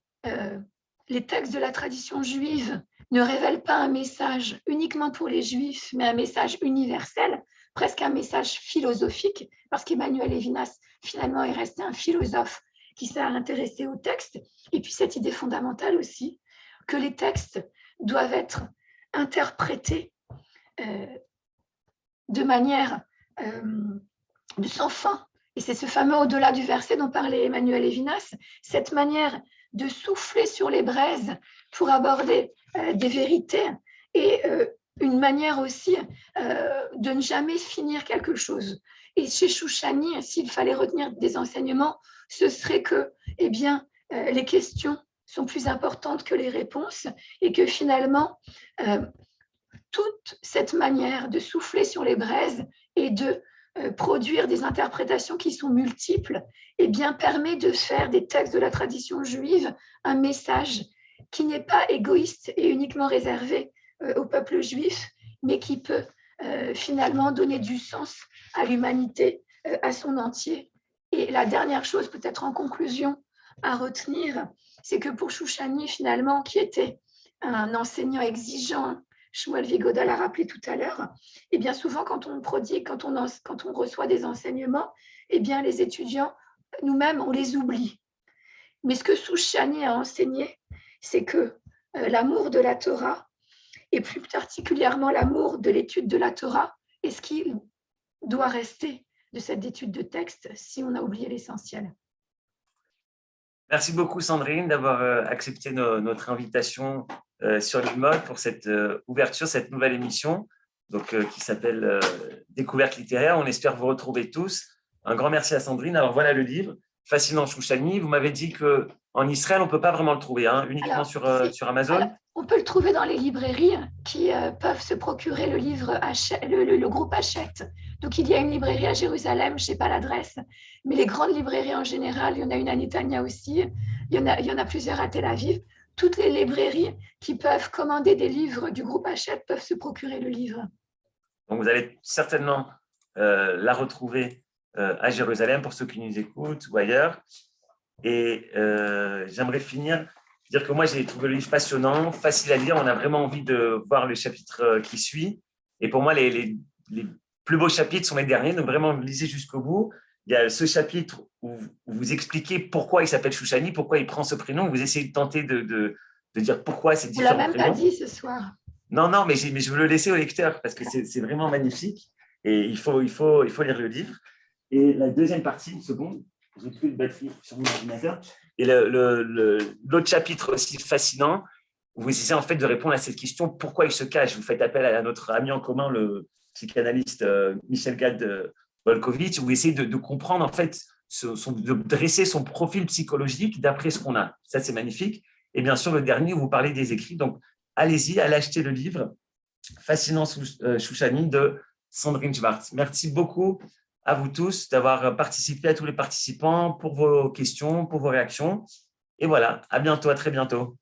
les textes de la tradition juive ne révèlent pas un message uniquement pour les Juifs, mais un message universel, presque un message philosophique, parce qu'Emmanuel Levinas, finalement, est resté un philosophe qui s'est intéressé aux textes. Et puis cette idée fondamentale aussi, que les textes doivent être interpréter de manière de sans fin. Et c'est ce fameux au-delà du verset dont parlait Emmanuel Levinas, cette manière de souffler sur les braises pour aborder des vérités et une manière aussi de ne jamais finir quelque chose. Et chez Shoushani, s'il fallait retenir des enseignements, ce serait que, eh bien, les questions sont plus importantes que les réponses et que finalement, toute cette manière de souffler sur les braises et de produire des interprétations qui sont multiples, eh bien, permet de faire des textes de la tradition juive un message qui n'est pas égoïste et uniquement réservé au peuple juif, mais qui peut finalement donner du sens à l'humanité, à son entier. Et la dernière chose, peut-être en conclusion, à retenir, c'est que pour Shoushani, finalement, qui était un enseignant exigeant, Shmuel Vigoda l'a rappelé tout à l'heure, et bien souvent, quand on prodigue, quand on reçoit des enseignements, eh bien, les étudiants, nous-mêmes, on les oublie. Mais ce que Shoushani a enseigné, c'est que l'amour de la Torah, et plus particulièrement l'amour de l'étude de la Torah, est ce qu'il doit rester de cette étude de texte si on a oublié l'essentiel. Merci beaucoup Sandrine d'avoir accepté notre invitation sur l'IMOD pour cette ouverture, cette nouvelle émission donc, qui s'appelle Découverte littéraire. On espère vous retrouver tous. Un grand merci à Sandrine. Alors voilà le livre, Fascinant Shoushani. Vous m'avez dit qu'en Israël, on ne peut pas vraiment le trouver, hein, uniquement sur Amazon. Alors, on peut le trouver dans les librairies qui peuvent se procurer le livre, le groupe Hachette. Donc, il y a une librairie à Jérusalem, je ne sais pas l'adresse, mais les grandes librairies en général, il y en a une à Netanya aussi, il y en a plusieurs à Tel Aviv. Toutes les librairies qui peuvent commander des livres du groupe Hachette peuvent se procurer le livre. Donc, vous allez certainement la retrouver à Jérusalem pour ceux qui nous écoutent ou ailleurs. Et j'aimerais finir, dire que moi, j'ai trouvé le livre passionnant, facile à lire. On a vraiment envie de voir le chapitre qui suit. Et pour moi, les plus beaux chapitres sont les derniers. Donc, vraiment, lisez jusqu'au bout. Il y a ce chapitre où vous expliquez pourquoi il s'appelle Shoushani, pourquoi il prend ce prénom. Vous essayez de tenter de dire pourquoi c'est différent. Vous ne l'avez même pas dit ce soir. Non, mais je veux le laisser au lecteur parce que c'est vraiment magnifique. Et il faut lire le livre. Et la deuxième partie, une seconde, j'ai plus de batterie sur mon ordinateur. Et l'autre chapitre aussi fascinant, vous essayez en fait de répondre à cette question, pourquoi il se cache. Vous faites appel à notre ami en commun, le psychanalyste Michel Gad-Volkovitch. Vous essayez de comprendre en fait, de dresser son profil psychologique d'après ce qu'on a. Ça, c'est magnifique. Et bien sûr, le dernier, où vous parlez des écrits. Donc, allez-y, allez acheter le livre Fascinant Shoushani de Sandrine Schwartz. Merci beaucoup à vous tous d'avoir participé, à tous les participants, pour vos questions, pour vos réactions. Et voilà, à bientôt, à très bientôt.